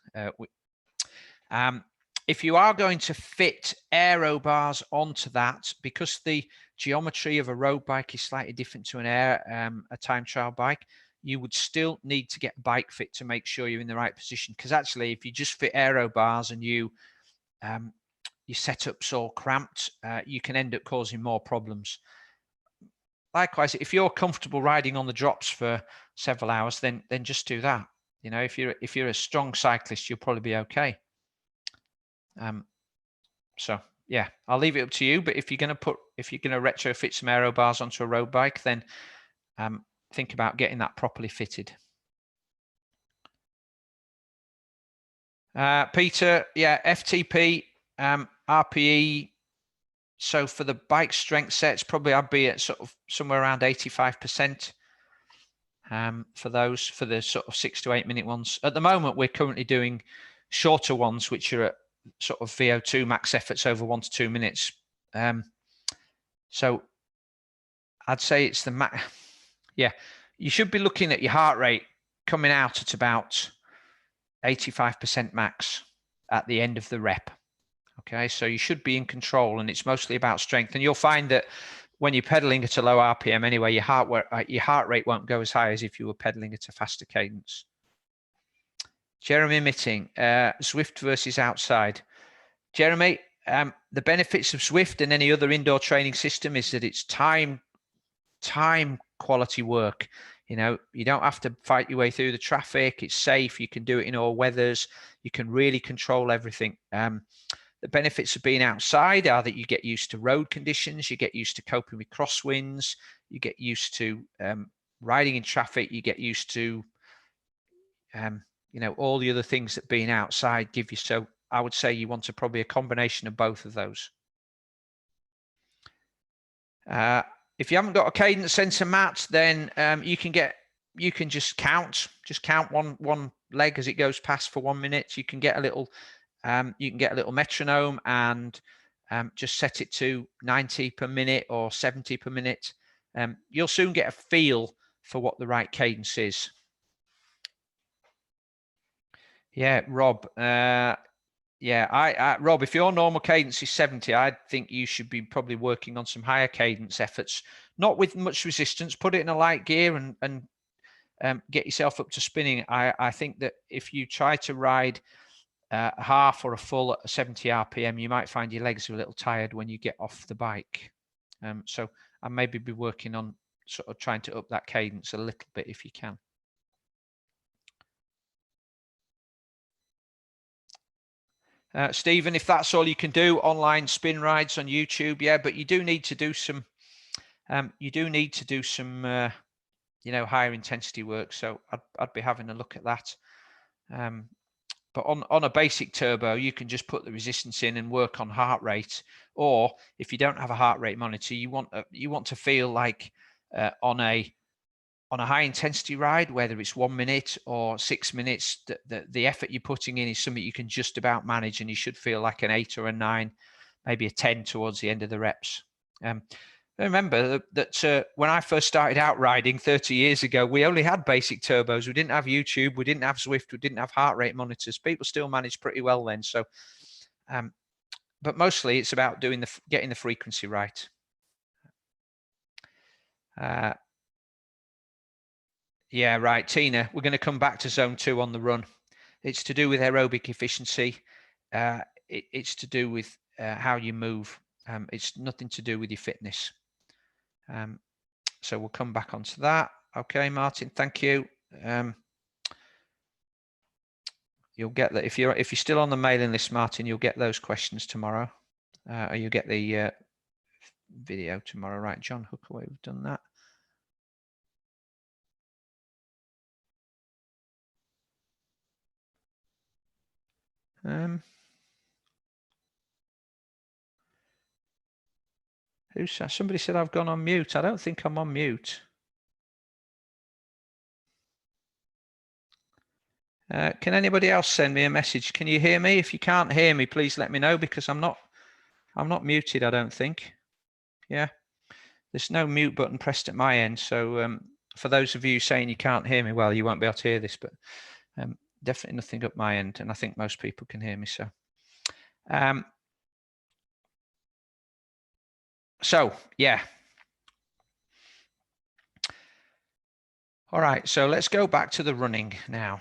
If you are going to fit aero bars onto that, because the geometry of a road bike is slightly different to a time trial bike, you would still need to get bike fit to make sure you're in the right position. Because actually, if you just fit aero bars and your setup's all cramped, you can end up causing more problems. Likewise, if you're comfortable riding on the drops for several hours, then just do that. You know, if you're a strong cyclist, you'll probably be okay. So yeah, I'll leave it up to you. But if you're going to retrofit some aero bars onto a road bike, then think about getting that properly fitted. Peter, yeah, FTP, RPE. So for the bike strength sets, probably I'd be at sort of somewhere around 85%. For those, for the sort of 6 to 8 minute ones. At the moment, we're currently doing shorter ones, which are at sort of VO2 max efforts over 1 to 2 minutes. So I'd say it's the max. Yeah, you should be looking at your heart rate coming out at about 85% max at the end of the rep. Okay, so you should be in control, and it's mostly about strength. And you'll find that when you're pedaling at a low RPM anyway, your heart rate won't go as high as if you were pedaling at a faster cadence. Jeremy Mitting, Zwift versus outside. Jeremy, the benefits of Zwift and any other indoor training system is that it's time quality work. You know, you don't have to fight your way through the traffic. It's safe. You can do it in all weathers. You can really control everything. The benefits of being outside are that you get used to road conditions, you get used to coping with crosswinds, you get used to riding in traffic, you get used to, you know, all the other things that being outside give you. So I would say you want probably a combination of both of those. If you haven't got a cadence sensor, Matt, then you can just count one leg as it goes past for 1 minute. You can get a little metronome and just set it to 90 per minute or 70 per minute. You'll soon get a feel for what the right cadence is. Yeah, Rob. Yeah, Rob, if your normal cadence is 70, I think you should be probably working on some higher cadence efforts, not with much resistance. Put it in a light gear and get yourself up to spinning. I think that if you try to ride half or a full at 70 RPM, you might find your legs are a little tired when you get off the bike. So I maybe be working on sort of trying to up that cadence a little bit if you can. Stephen, if that's all you can do, online spin rides on YouTube, yeah, but you do need to do some, you know, higher intensity work. So I'd be having a look at that. But on a basic turbo, you can just put the resistance in and work on heart rate. Or if you don't have a heart rate monitor, you want to feel like on a high intensity ride, whether it's 1 minute or 6 minutes, the effort you're putting in is something you can just about manage, and you should feel like an 8 or a 9, maybe a 10 towards the end of the reps. Remember that when I first started out riding 30 years ago, we only had basic turbos. We didn't have YouTube, we didn't have Zwift, we didn't have heart rate monitors. People still managed pretty well then. So, but mostly it's about getting the frequency right. Yeah, right, Tina. We're going to come back to zone 2 on the run. It's to do with aerobic efficiency. It's to do with how you move. It's nothing to do with your fitness. So we'll come back onto that. Okay, Martin, thank you. You'll get that if you're still on the mailing list, Martin. You'll get those questions tomorrow, or you'll get the video tomorrow. Right, John Hookaway, we've done that. Somebody said I've gone on mute. I don't think I'm on mute. Can anybody else send me a message? Can you hear me? If you can't hear me, please let me know, because I'm not muted, I don't think. Yeah, there's no mute button pressed at my end. So for those of you saying you can't hear me, well, you won't be able to hear this, but definitely nothing up my end, and I think most people can hear me. So yeah. All right, so let's go back to the running now.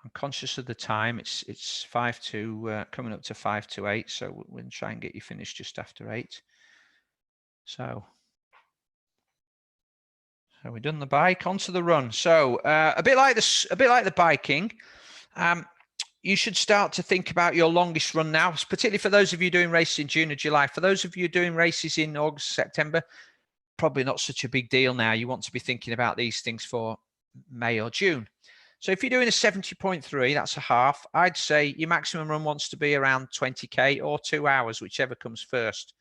I'm conscious of the time. It's 5 to coming up to 5 to 8, so we'll try and get you finished just after 8. So we've done the bike, onto the run. So a bit like the biking, you should start to think about your longest run now, particularly for those of you doing races in June or July. For those of you doing races in August, September, probably not such a big deal now. You want to be thinking about these things for May or June. So if you're doing a 70.3, that's a half. I'd say your maximum run wants to be around 20K or 2 hours, whichever comes first.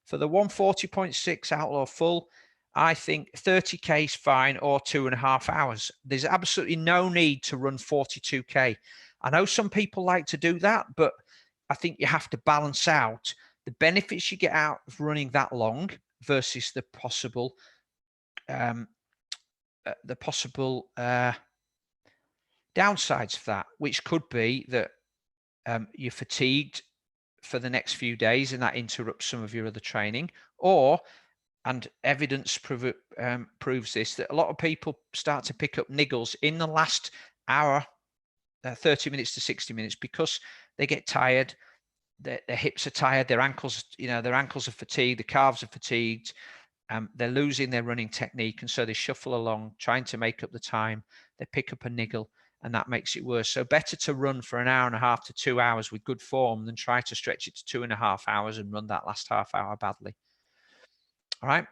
For the 140.6 Outlaw full, I think 30K is fine, or 2.5 hours. There's absolutely no need to run 42K. I know some people like to do that, but I think you have to balance out the benefits you get out of running that long versus the possible downsides of that, which could be that you're fatigued for the next few days and that interrupts some of your other training, and evidence proves this, that a lot of people start to pick up niggles in the last hour, 30 minutes to 60 minutes, because they get tired, their hips are tired, their ankles are fatigued, the calves are fatigued, they're losing their running technique, and so they shuffle along trying to make up the time. They pick up a niggle, and that makes it worse. So better to run for an hour and a half to 2 hours with good form than try to stretch it to 2.5 hours and run that last half hour badly. All right.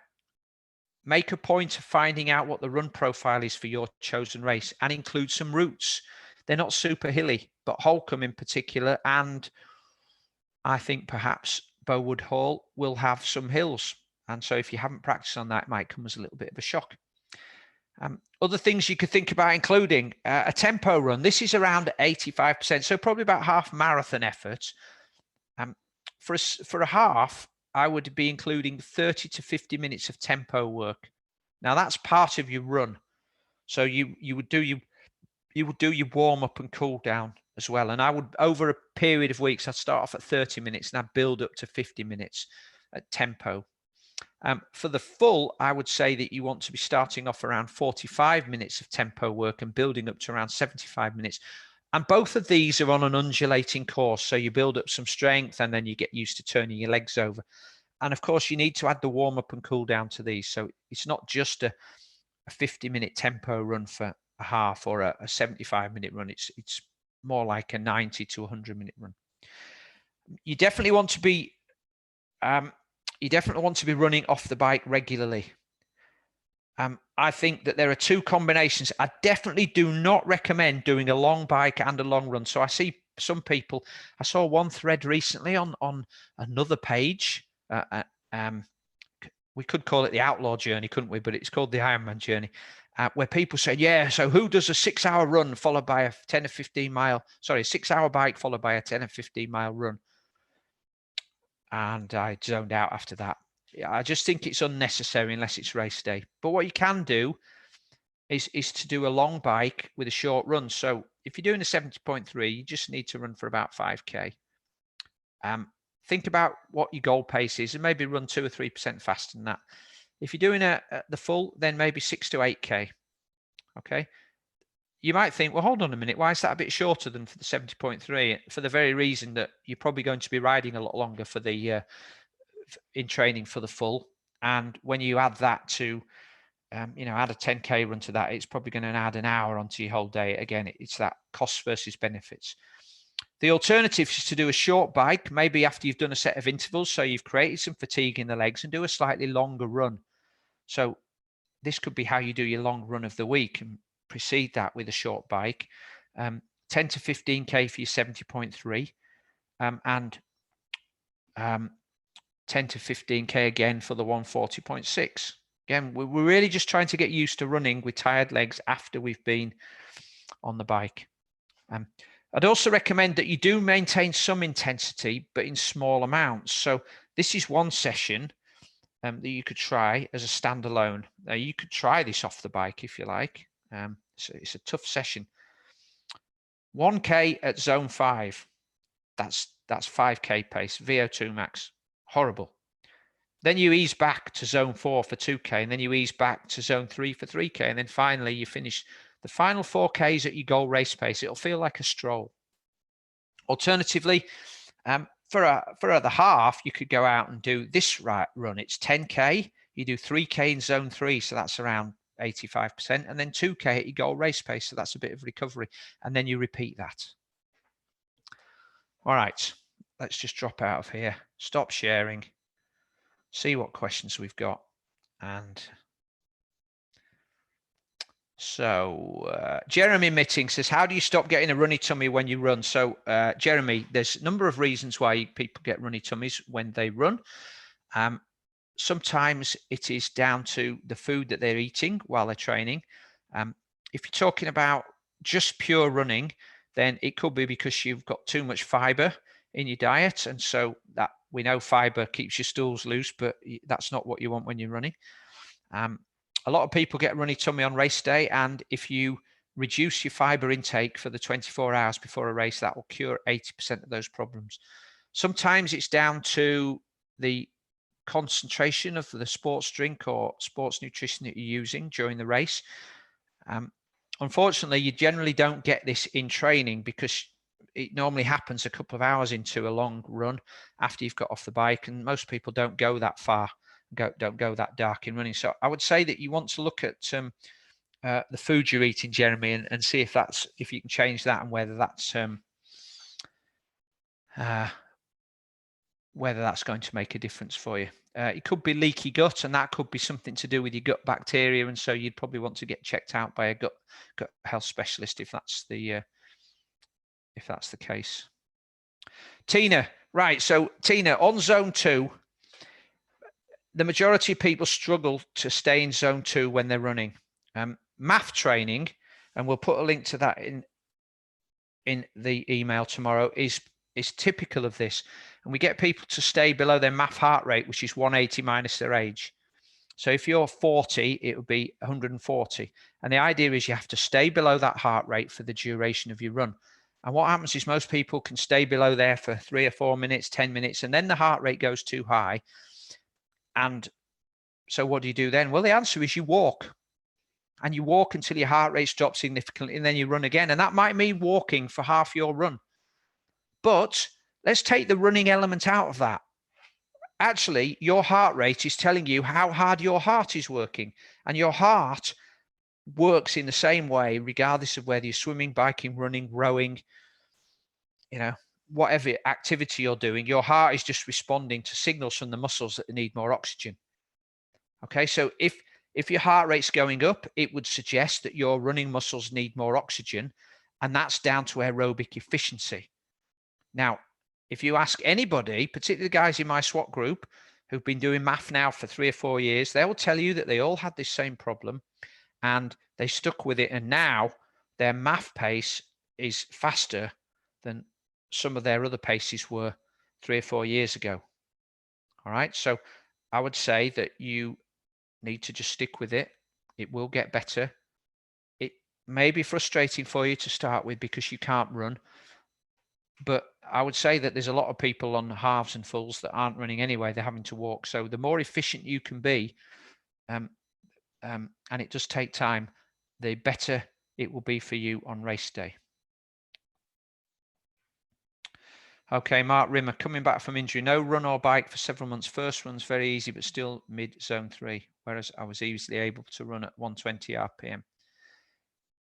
Make a point of finding out what the run profile is for your chosen race and include some routes. They're not super hilly, but Holcombe in particular, and I think perhaps Bowood Hall will have some hills. And so if you haven't practiced on that, it might come as a little bit of a shock. Other things you could think about including a tempo run. This is around 85%, so probably about half marathon effort. For a half, I would be including 30 to 50 minutes of tempo work. Now that's part of your run. So you would do your warm up and cool down as well. And I would, over a period of weeks, I'd start off at 30 minutes and I'd build up to 50 minutes at tempo. For the full, I would say that you want to be starting off around 45 minutes of tempo work and building up to around 75 minutes. And both of these are on an undulating course. So you build up some strength and then you get used to turning your legs over. And of course, you need to add the warm up and cool down to these. So it's not just a 50-minute tempo run for a half or a 75-minute run. It's more like a 90 to 100-minute run. You definitely want to be running off the bike regularly. I think that there are two combinations. I definitely do not recommend doing a long bike and a long run. So I see some people, I saw one thread recently on another page. We could call it the Outlaw journey, couldn't we? But it's called the Ironman journey, where people say, yeah, so who does a 6-hour run followed by a 10 or 15 mile, sorry, a 6-hour bike followed by a 10 or 15 mile run? And I zoned out after that. I just think it's unnecessary unless it's race day. But what you can do is to do a long bike with a short run. So if you're doing a 70.3, you just need to run for about 5K. Think about what your goal pace is and maybe run 2 or 3% faster than that. If you're doing the full, then maybe 6 to 8K. Okay. You might think, well, hold on a minute. Why is that a bit shorter than for the 70.3? For the very reason that you're probably going to be riding a lot longer for the in training for the full. And when you add that to, add a 10K run to that, it's probably going to add an hour onto your whole day. Again, it's that cost versus benefits. The alternative is to do a short bike, maybe after you've done a set of intervals, so you've created some fatigue in the legs, and do a slightly longer run. So this could be how you do your long run of the week, and precede that with a short bike, 10 to 15K for your 70.3, and 10 to 15K again for the 140.6. Again, we're really just trying to get used to running with tired legs after we've been on the bike. I'd also recommend that you do maintain some intensity, but in small amounts. So this is one session that you could try as a standalone. Now you could try this off the bike if you like. So it's a tough session. 1K at zone 5. That's 5K pace, VO2 max. Horrible. Then you ease back to zone 4 for 2K, and then you ease back to zone 3 for 3K, and then finally you finish the final 4Ks at your goal race pace. It'll feel like a stroll. Alternatively, for the half, you could go out and do this run. It's 10K. You do 3K in zone 3, so that's around 85%, and then 2K at your goal race pace, so that's a bit of recovery, and then you repeat that. All right, let's just drop out of here, stop sharing, see what questions we've got. And so Jeremy Mitting says, how do you stop getting a runny tummy when you run? So Jeremy, there's a number of reasons why people get runny tummies when they run. Sometimes it is down to the food that they're eating while they're training. If you're talking about just pure running, then it could be because you've got too much fiber in your diet. And so that we know fiber keeps your stools loose, but that's not what you want when you're running. A lot of people get runny tummy on race day. And if you reduce your fiber intake for the 24 hours before a race, that will cure 80% of those problems. Sometimes it's down to the concentration of the sports drink or sports nutrition that you're using during the race. Unfortunately, you generally don't get this in training because it normally happens a couple of hours into a long run after you've got off the bike, and most people don't go that far, don't go that dark in running. So I would say that you want to look at the food you're eating, Jeremy, and see if you can change that, and whether that's going to make a difference for you. It could be leaky gut, and that could be something to do with your gut bacteria, and so you'd probably want to get checked out by a gut health specialist if that's the case. Tina, right? So Tina, on zone 2, the majority of people struggle to stay in zone 2 when they're running. MAF training, and we'll put a link to that in the email tomorrow, is typical of this. And we get people to stay below their MAF heart rate, which is 180 minus their age. So if you're 40, it would be 140. And the idea is you have to stay below that heart rate for the duration of your run. And what happens is most people can stay below there for 3 or 4 minutes, 10 minutes, and then the heart rate goes too high. And so what do you do then? Well, the answer is you walk. And you walk until your heart rate drops significantly, and then you run again. And that might mean walking for half your run. But let's take the running element out of that. Actually, your heart rate is telling you how hard your heart is working. And your heart works in the same way, regardless of whether you're swimming, biking, running, rowing, whatever activity you're doing. Your heart is just responding to signals from the muscles that need more oxygen. Okay, so if your heart rate's going up, it would suggest that your running muscles need more oxygen, and that's down to aerobic efficiency. Now, if you ask anybody, particularly the guys in my SWAT group who've been doing MAF now for 3 or 4 years, they will tell you that they all had this same problem and they stuck with it. And now their MAF pace is faster than some of their other paces were 3 or 4 years ago. All right. So I would say that you need to just stick with it. It will get better. It may be frustrating for you to start with because you can't run. But I would say that there's a lot of people on halves and fulls that aren't running anyway. They're having to walk. So the more efficient you can be, and it does take time, the better it will be for you on race day. Okay, Mark Rimmer, coming back from injury, no run or bike for several months. First run's very easy, but still mid zone 3, whereas I was easily able to run at 120 RPM.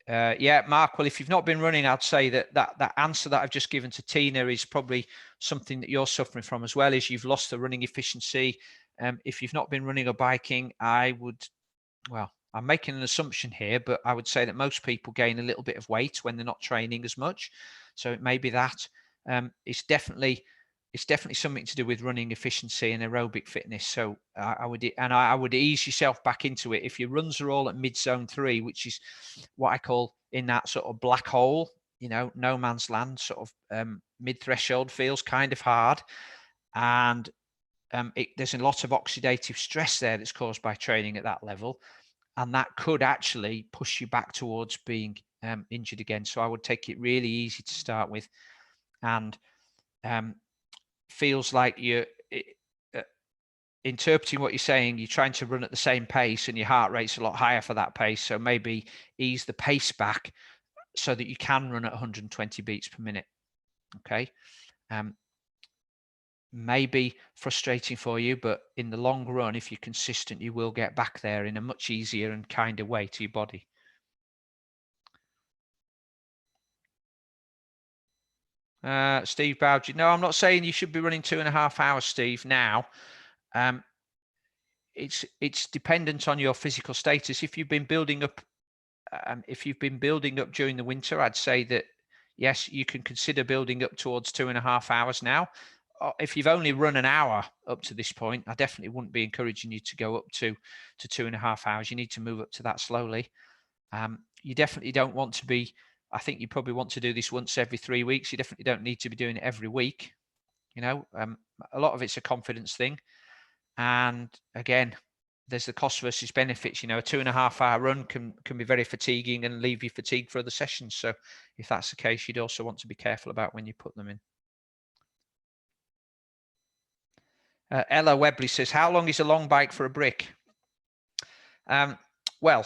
Yeah, Mark, well, if you've not been running, I'd say that answer that I've just given to Tina is probably something that you're suffering from as well, is you've lost the running efficiency. If you've not been running or biking, I'm making an assumption here, but I would say that most people gain a little bit of weight when they're not training as much. So it may be that. It's definitely something to do with running efficiency and aerobic fitness. So I would ease yourself back into it. If your runs are all at mid zone 3, which is what I call in that sort of black hole, no man's land, sort of mid threshold, feels kind of hard. And there's a lot of oxidative stress there that's caused by training at that level. And that could actually push you back towards being injured again. So I would take it really easy to start with. And feels like you're interpreting what you're saying, you're trying to run at the same pace and your heart rate's a lot higher for that pace. So maybe ease the pace back so that you can run at 120 beats per minute. Okay. Maybe frustrating for you, but in the long run, if you're consistent, you will get back there in a much easier and kinder way to your body. Steve Bowdge. No, I'm not saying you should be running 2.5 hours, Steve. Now, it's dependent on your physical status. If you've been building up, during the winter, I'd say that yes, you can consider building up towards 2.5 hours now. If you've only run an hour up to this point, I definitely wouldn't be encouraging you to go up to 2.5 hours. You need to move up to that slowly. You definitely don't want to be, I think you probably want to do this once every 3 weeks. You definitely don't need to be doing it every week. You know, a lot of it's a confidence thing. And again, there's the cost versus benefits. You know, a 2.5 hour run can be very fatiguing and leave you fatigued for other sessions. So if that's the case, you'd also want to be careful about when you put them in. Ella Webley says, how long is a long bike for a brick? Well,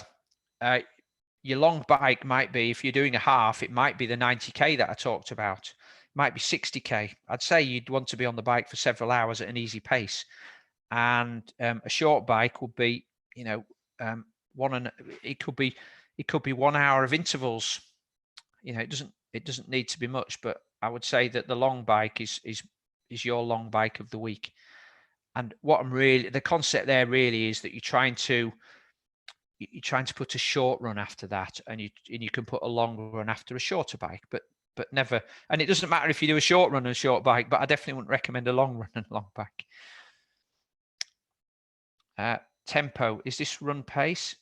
your long bike might be, if you're doing a half, it might be the 90k that I talked about. It might be 60k. I'd say you'd want to be on the bike for several hours at an easy pace. And a short bike would be, you know, it could be 1 hour of intervals. You know, it doesn't need to be much, but I would say that the long bike is your long bike of the week. And the concept there really is that you're trying to put a short run after that, and you can put a long run after a shorter bike, but never. And it doesn't matter if you do a short run and a short bike, but I definitely wouldn't recommend a long run and a long bike. Tempo, is this run pace?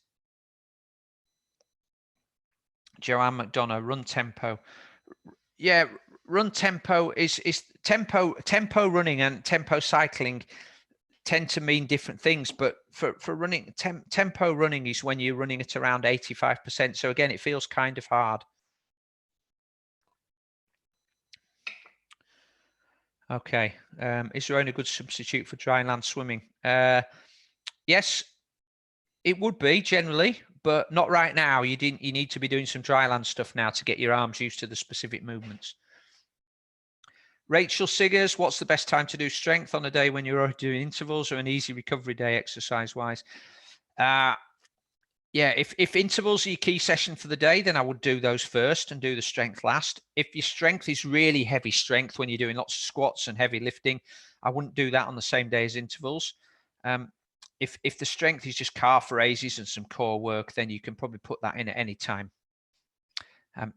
Joanne McDonough, run tempo. Yeah, run tempo is tempo running and tempo cycling tend to mean different things, but for running, tempo running is when you're running at around 85%. So again, it feels kind of hard. Okay. Is there any good substitute for dry land swimming? Yes, it would be generally, but not right now. You need to be doing some dry land stuff now to get your arms used to the specific movements. Rachel Siggers, what's the best time to do strength on a day when you're doing intervals or an easy recovery day exercise-wise? Yeah, if intervals are your key session for the day, then I would do those first and do the strength last. If your strength is really heavy strength when you're doing lots of squats and heavy lifting, I wouldn't do that on the same day as intervals. If the strength is just calf raises and some core work, then you can probably put that in at any time.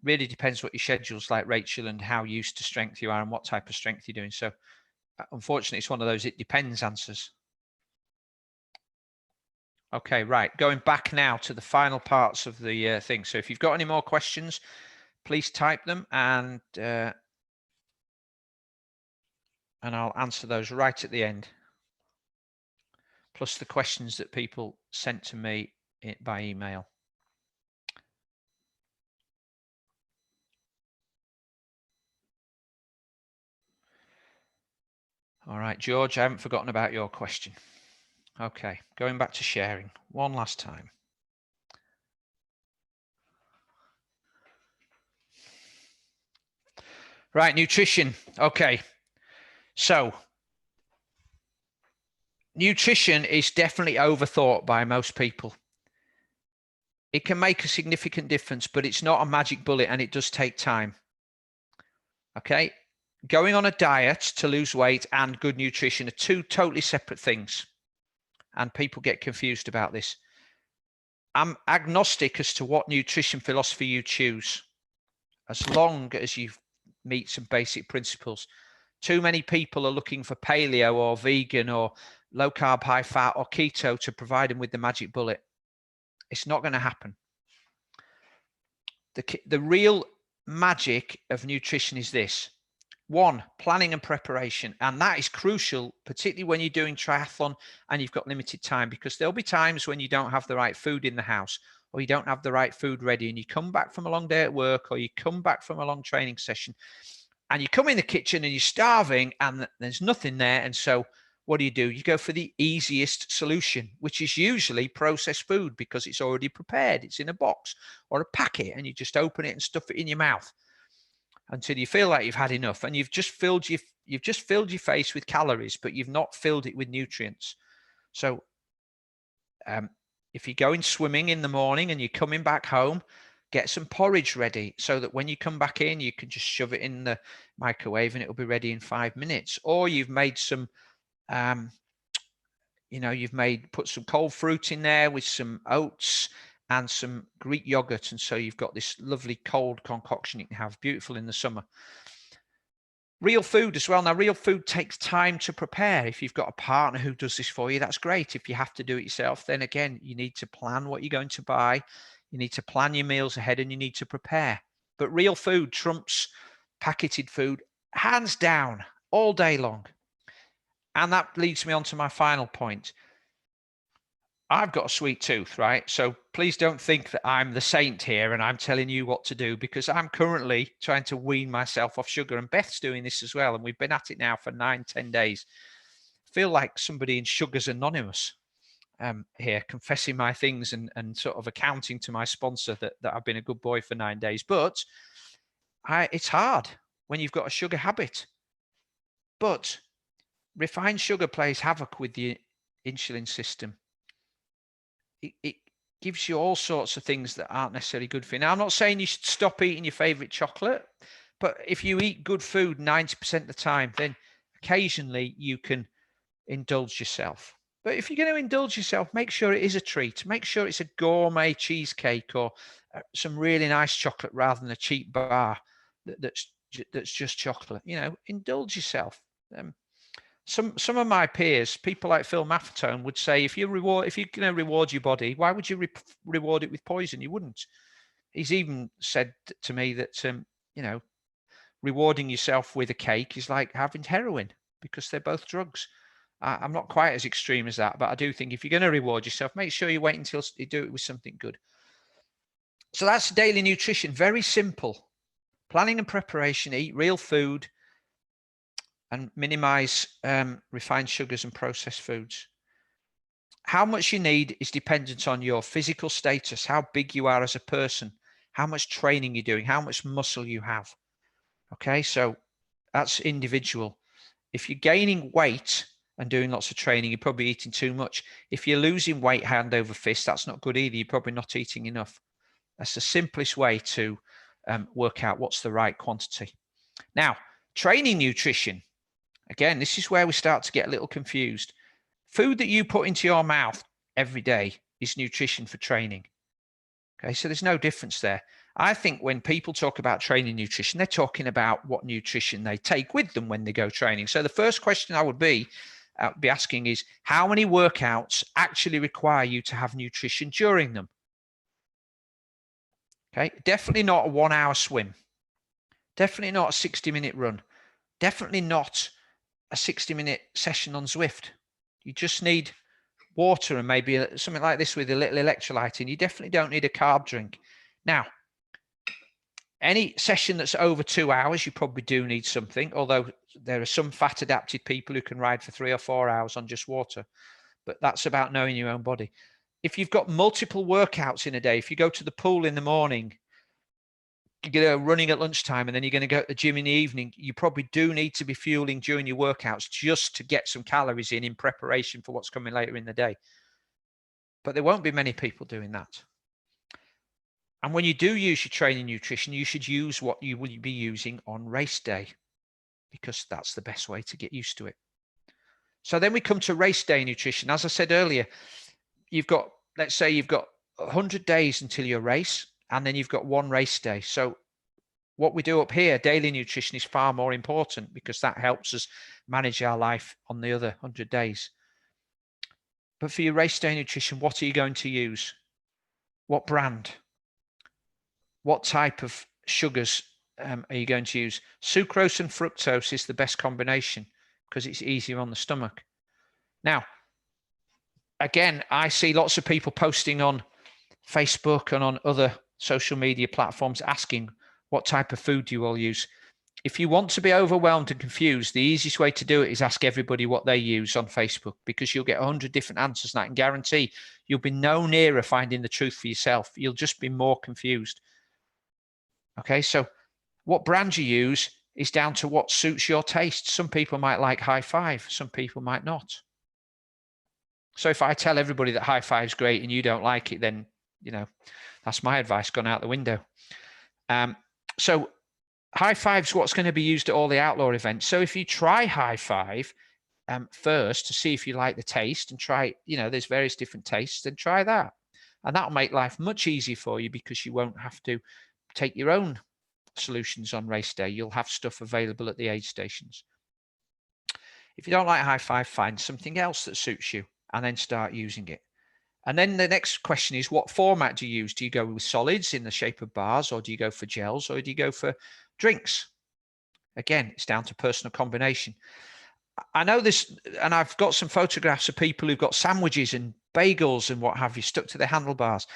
Really depends what your schedule's like, Rachel, and how used to strength you are and what type of strength you're doing. So unfortunately, it's one of those it depends answers. Okay, right. Going back now to the final parts of the thing. So if you've got any more questions, please type them and I'll answer those right at the end. Plus the questions that people sent to me by email. All right, George, I haven't forgotten about your question. Okay, going back to sharing one last time. Right, nutrition. Okay, so nutrition is definitely overthought by most people. It can make a significant difference, but it's not a magic bullet and it does take time. Okay, going on a diet to lose weight and good nutrition are two totally separate things. And people get confused about this. I'm agnostic as to what nutrition philosophy you choose, as long as you meet some basic principles. Too many people are looking for paleo or vegan or low carb, high fat or keto to provide them with the magic bullet. It's not going to happen. The real magic of nutrition is this. One, planning and preparation. And that is crucial, particularly when you're doing triathlon and you've got limited time, because there'll be times when you don't have the right food in the house or you don't have the right food ready and you come back from a long day at work or you come back from a long training session and you come in the kitchen and you're starving and there's nothing there. And so what do? You go for the easiest solution, which is usually processed food because it's already prepared. It's in a box or a packet and you just open it and stuff it in your mouth until you feel like you've had enough, and you've just filled your face with calories, but you've not filled it with nutrients. So if you're going swimming in the morning and you're coming back home, Get some porridge ready so that when you come back in, you can just shove it in the microwave and it'll be ready in 5 minutes. Or you've made some, put some cold fruit in there with some oats and some Greek yogurt. And so you've got this lovely cold concoction you can have, beautiful in the summer. Real food as well. Now, real food takes time to prepare. If you've got a partner who does this for you, that's great. If you have to do it yourself, then again, you need to plan what you're going to buy. You need to plan your meals ahead and you need to prepare. But real food trumps packeted food, hands down, all day long. And that leads me on to my final point. I've got a sweet tooth, right? So please don't think that I'm the saint here and I'm telling you what to do, because I'm currently trying to wean myself off sugar, and Beth's doing this as well. And we've been at it now for 9-10 days. I feel like somebody in Sugars Anonymous here, confessing my things and sort of accounting to my sponsor that I've been a good boy for 9 days. But it's hard when you've got a sugar habit. But refined sugar plays havoc with the insulin system. It gives you all sorts of things that aren't necessarily good for you. Now, I'm not saying you should stop eating your favorite chocolate, but if you eat good food 90% of the time, then occasionally you can indulge yourself. But if you're going to indulge yourself, make sure it is a treat. Make sure it's a gourmet cheesecake or some really nice chocolate rather than a cheap bar that's just chocolate. Indulge yourself. Some of my peers, people like Phil Maffetone, would say, if you're going to reward your body, why would you reward it with poison? You wouldn't. He's even said to me that rewarding yourself with a cake is like having heroin, because they're both drugs. I'm not quite as extreme as that, but I do think if you're going to reward yourself, make sure you wait until you do it with something good. So that's daily nutrition. Very simple. Planning and preparation, eat real food, and minimize refined sugars and processed foods. How much you need is dependent on your physical status, how big you are as a person, how much training you're doing, how much muscle you have. Okay, so that's individual. If you're gaining weight and doing lots of training, you're probably eating too much. If you're losing weight hand over fist, that's not good either. You're probably not eating enough. That's the simplest way to work out what's the right quantity. Now, training nutrition. Again, this is where we start to get a little confused. Food that you put into your mouth every day is nutrition for training. Okay, so there's no difference there. I think when people talk about training nutrition, they're talking about what nutrition they take with them when they go training. So the first question I would be asking is, how many workouts actually require you to have nutrition during them? Okay, definitely not a 1 hour swim. Definitely not a 60-minute run. Definitely not a 60-minute session on Zwift. You just need water and maybe something like this with a little electrolyte in. You definitely don't need a carb drink. Now, any session that's over 2 hours, you probably do need something, although there are some fat adapted people who can ride for 3 or 4 hours on just water. But that's about knowing your own body. If you've got multiple workouts in a day, if you go to the pool in the morning, you're going to running at lunchtime, and then you're going to go to the gym in the evening, you probably do need to be fueling during your workouts just to get some calories in preparation for what's coming later in the day. But there won't be many people doing that. And when you do use your training nutrition, you should use what you will be using on race day, because that's the best way to get used to it. So then we come to race day nutrition. As I said earlier, let's say you've got 100 days until your race, and then you've got one race day. So what we do up here, daily nutrition, is far more important, because that helps us manage our life on the other 100 days. But for your race day nutrition, what are you going to use? What brand? What type of sugars are you going to use? Sucrose and fructose is the best combination, because it's easier on the stomach. Now, again, I see lots of people posting on Facebook and on other social media platforms asking, what type of food do you all use? If you want to be overwhelmed and confused, the easiest way to do it is ask everybody what they use on Facebook, because you'll get 100 different answers, and I can guarantee you'll be no nearer finding the truth for yourself. You'll just be more confused. Okay, so what brand you use is down to what suits your taste. Some people might like High Five, some people might not. So if I tell everybody that High Five's great and you don't like it, then, That's my advice gone out the window. So high five's what's going to be used at all the Outlaw events. So if you try high five first to see if you like the taste, and try, there's various different tastes, and try that. And that'll make life much easier for you, because you won't have to take your own solutions on race day. You'll have stuff available at the aid stations. If you don't like high five, find something else that suits you and then start using it. And then the next question is, what format do you use? Do you go with solids in the shape of bars, or do you go for gels, or do you go for drinks? Again, it's down to personal combination. I know this, and I've got some photographs of people who've got sandwiches and bagels and what have you stuck to their handlebars.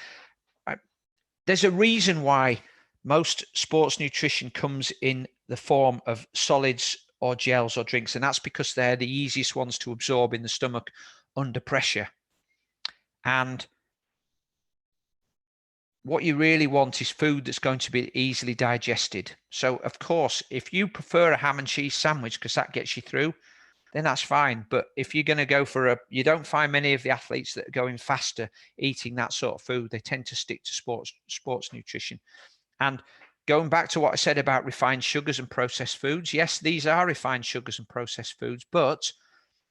There's a reason why most sports nutrition comes in the form of solids or gels or drinks, and that's because they're the easiest ones to absorb in the stomach under pressure. And what you really want is food that's going to be easily digested. So, of course, if you prefer a ham and cheese sandwich because that gets you through, then that's fine. But if you're going to go for you don't find many of the athletes that are going faster eating that sort of food. They tend to stick to sports nutrition. And going back to what I said about refined sugars and processed foods, yes, these are refined sugars and processed foods, but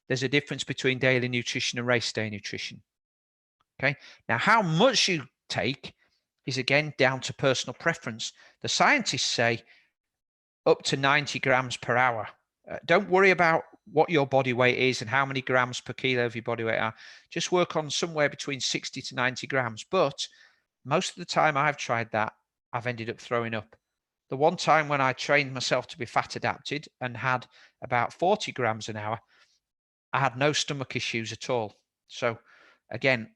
there's a difference between daily nutrition and race day nutrition. Okay. Now, how much you take is again down to personal preference. The scientists say up to 90 grams per hour. Don't worry about what your body weight is and how many grams per kilo of your body weight are. Just work on somewhere between 60 to 90 grams. But most of the time I've tried that, I've ended up throwing up. The one time when I trained myself to be fat adapted and had about 40 grams an hour, I had no stomach issues at all. So again,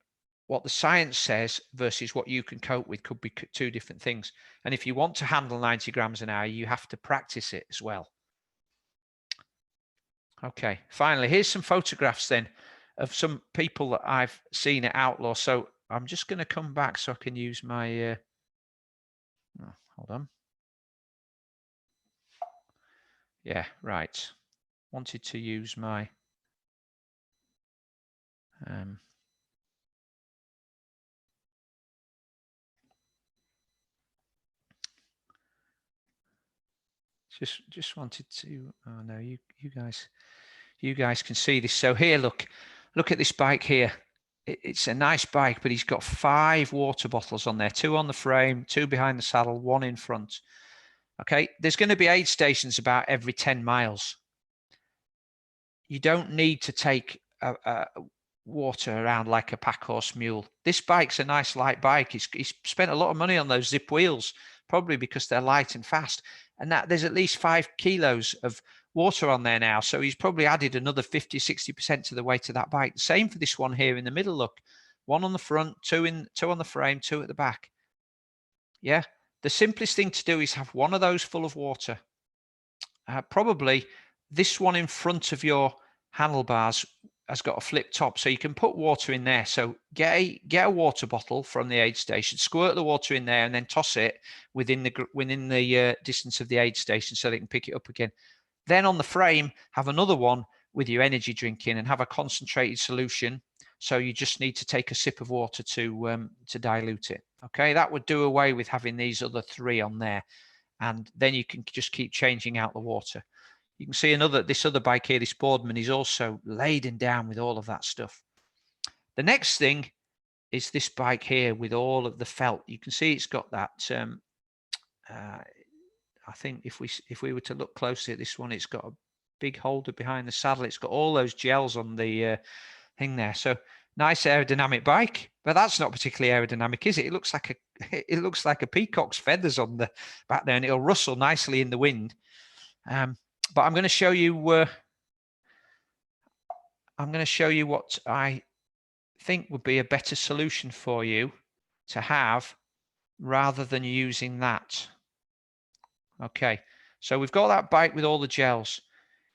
what the science says versus what you can cope with could be two different things. And if you want to handle 90 grams an hour, you have to practice it as well. Okay, finally, here's some photographs then of some people that I've seen at Outlaw. So I'm just going to come back so I can use my, hold on. Yeah, right. Wanted to use my, just wanted to, oh no, you guys can see this. So here, look at this bike here. It's a nice bike, but he's got 5 water bottles on there, 2 on the frame, 2 behind the saddle, 1 in front. Okay, there's going to be aid stations about every 10 miles. You don't need to take water around like a pack horse mule. This bike's a nice light bike. He's spent a lot of money on those zip wheels, probably because they're light and fast. And that there's at least 5 kilos of water on there now. So he's probably added another 50, 60% to the weight of that bike. Same for this one here in the middle, look. 1 on the front, 2 on the frame, 2 at the back. Yeah. The simplest thing to do is have one of those full of water. Probably this one in front of your handlebars has got a flip top, so you can put water in there. So get a water bottle from the aid station, squirt the water in there, and then toss it within the distance of the aid station so they can pick it up again. Then on the frame, have another one with your energy drink in, and have a concentrated solution. So you just need to take a sip of water to dilute it. Okay, that would do away with having these other 3 on there, and then you can just keep changing out the water. You can see this other bike here, this Boardman, is also laden down with all of that stuff. The next thing is this bike here with all of the felt. You can see it's got that. I think if we were to look closely at this one, it's got a big holder behind the saddle. It's got all those gels on the thing there. So nice aerodynamic bike, but that's not particularly aerodynamic, is it? It looks like a peacock's feathers on the back there, and it'll rustle nicely in the wind. But I'm going to show you. I'm going to show you what I think would be a better solution for you to have rather than using that. Okay, so we've got that bike with all the gels.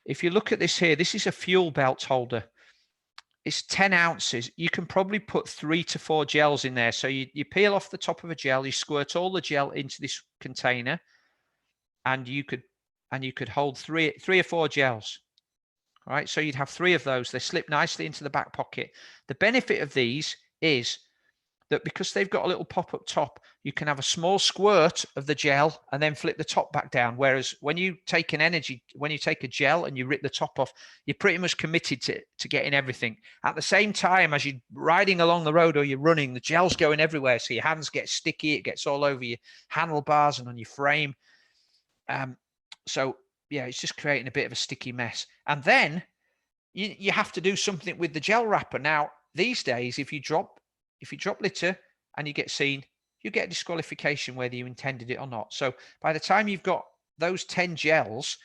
If you look at this here, this is a fuel belt holder. It's 10 ounces. You can probably put 3 to 4 gels in there. So you peel off the top of a gel, you squirt all the gel into this container, and you could hold three or 4 gels. All right, so you'd have 3 of those. They slip nicely into the back pocket. The benefit of these is that because they've got a little pop-up top, you can have a small squirt of the gel and then flip the top back down. Whereas when you take a gel and you rip the top off, you're pretty much committed to getting everything. At the same time, as you're riding along the road or you're running, the gel's going everywhere. So your hands get sticky, it gets all over your handlebars and on your frame. So yeah, it's just creating a bit of a sticky mess. And then you have to do something with the gel wrapper. Now, these days, if you drop litter and you get seen, you get disqualification whether you intended it or not. So by the time you've got those 10 gels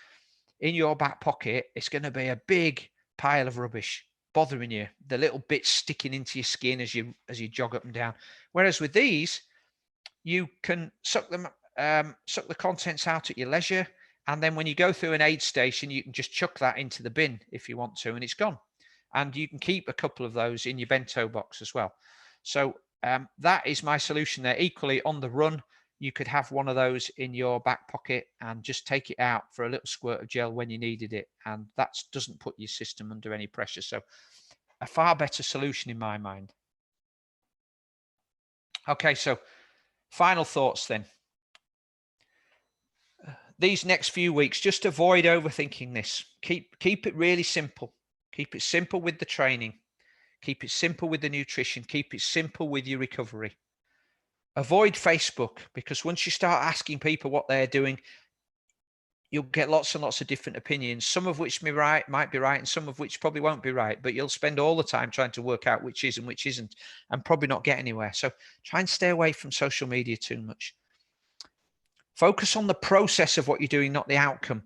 in your back pocket, it's going to be a big pile of rubbish bothering you, the little bits sticking into your skin as you jog up and down. Whereas with these, you can suck the contents out at your leisure. And then when you go through an aid station, you can just chuck that into the bin if you want to, and it's gone. And you can keep a couple of those in your bento box as well. So that is my solution there. Equally, on the run, you could have one of those in your back pocket and just take it out for a little squirt of gel when you needed it. And that doesn't put your system under any pressure. So a far better solution in my mind. Okay, so final thoughts then. These next few weeks, just avoid overthinking this. Keep it really simple. Keep it simple with the training. Keep it simple with the nutrition. Keep it simple with your recovery. Avoid Facebook, because once you start asking people what they're doing, you'll get lots and lots of different opinions, some of which might be right, and some of which probably won't be right. But you'll spend all the time trying to work out which is and which isn't, and probably not get anywhere. So try and stay away from social media too much. Focus on the process of what you're doing, not the outcome.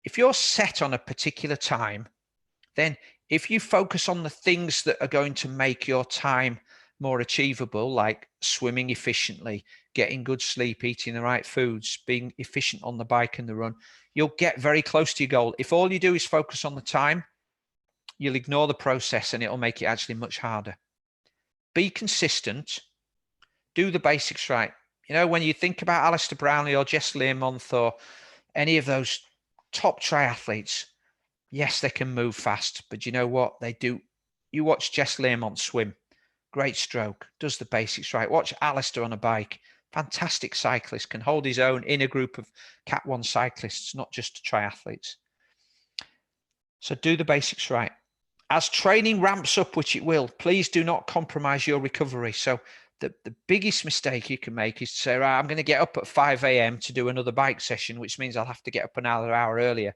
If you're set on a particular time, then if you focus on the things that are going to make your time more achievable, like swimming efficiently, getting good sleep, eating the right foods, being efficient on the bike and the run, you'll get very close to your goal. If all you do is focus on the time, you'll ignore the process and it'll make it actually much harder. Be consistent. Do the basics right. You know, when you think about Alistair Brownlee or Jess Learmonth or any of those top triathletes, yes, they can move fast, but you know what they do? You watch Jess Learmonth swim, great stroke, does the basics right. Watch Alistair on a bike, fantastic cyclist, can hold his own in a group of Cat 1 cyclists, not just triathletes. So do the basics right. As training ramps up, which it will, please do not compromise your recovery. So the biggest mistake you can make is to say, right, I'm going to get up at 5 a.m. to do another bike session, which means I'll have to get up another hour earlier.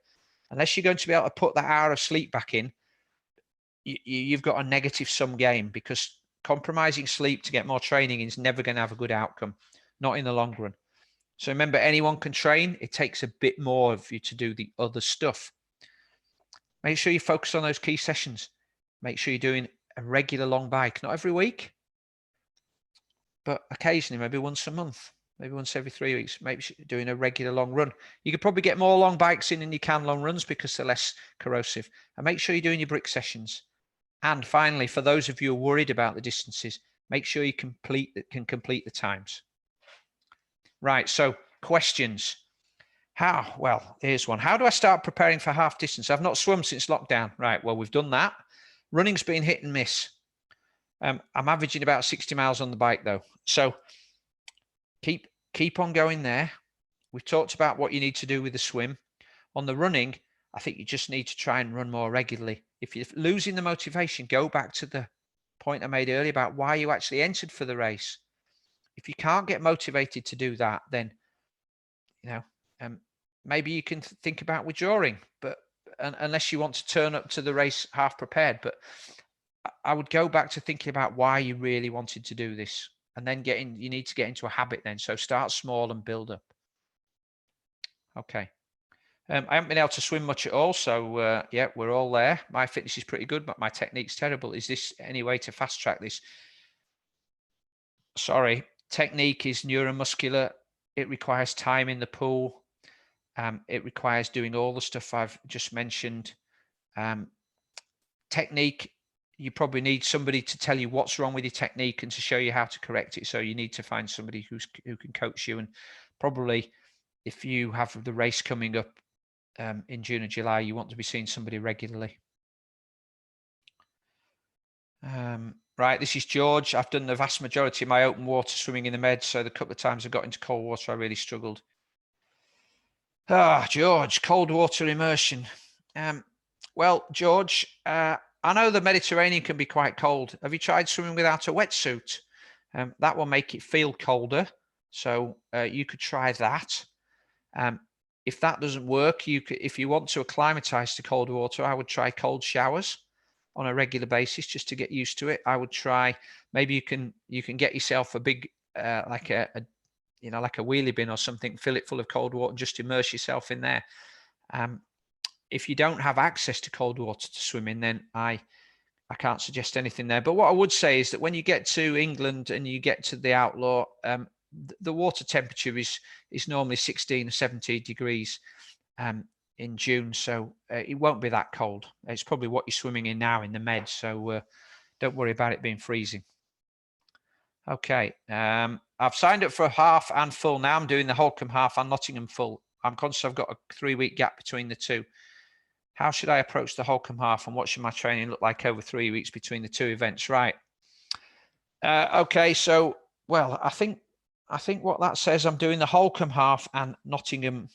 Unless you're going to be able to put that hour of sleep back in, you've got a negative sum game, because compromising sleep to get more training is never going to have a good outcome, not in the long run. So remember, anyone can train. It takes a bit more of you to do the other stuff. Make sure you focus on those key sessions. Make sure you're doing a regular long bike, not every week, but occasionally, maybe once a month, maybe once every 3 weeks, maybe doing a regular long run. You could probably get more long bikes in than you can long runs because they're less corrosive. And make sure you're doing your brick sessions. And finally, for those of you who are worried about the distances, make sure you can complete the times. Right, so questions. Well, here's one. How do I start preparing for half distance? I've not swum since lockdown. Right, well, we've done that. Running's been hit and miss. I'm averaging about 60 miles on the bike though. So keep on going there. We've talked about what you need to do with the swim. On the running, I think you just need to try and run more regularly. If you're losing the motivation, go back to the point I made earlier about why you actually entered for the race. If you can't get motivated to do that, then, you know, maybe you can think about withdrawing, but unless you want to turn up to the race half prepared. But I would go back to thinking about why you really wanted to do this, and then you need to get into a habit then. So start small and build up. Okay. I haven't been able to swim much at all. So yeah, we're all there. My fitness is pretty good, but my technique's terrible. Is this any way to fast track this? Sorry, technique is neuromuscular. It requires time in the pool. It requires doing all the stuff I've just mentioned. Technique, you probably need somebody to tell you what's wrong with your technique and to show you how to correct it. So you need to find somebody who can coach you. And probably if you have the race coming up in June or July, you want to be seeing somebody regularly. Right, this is George. I've done the vast majority of my open water swimming in the Med, so the couple of times I got into cold water, I really struggled. Ah, George, cold water immersion. Well, George, I know the Mediterranean can be quite cold. Have you tried swimming without a wetsuit? That will make it feel colder, so you could try that. If that doesn't work, if you want to acclimatize to cold water, I would try cold showers on a regular basis just to get used to it. I would try, maybe you can get yourself a big like a like a wheelie bin or something, fill it full of cold water, and just immerse yourself in there. If you don't have access to cold water to swim in, then I can't suggest anything there. But what I would say is that when you get to England and you get to the Outlaw, the water temperature is normally 16 or 17 degrees in June, so it won't be that cold. It's probably what you're swimming in now in the Med, so don't worry about it being freezing. Okay, I've signed up for half and full now. I'm doing the Holcombe half and Nottingham full. I'm conscious I've got a 3-week gap between the two. How should I approach the Holcombe half, and what should my training look like over 3 weeks between the two events? Right. Okay, so well, I think what that says, I'm doing the Holcombe half and Nottingham.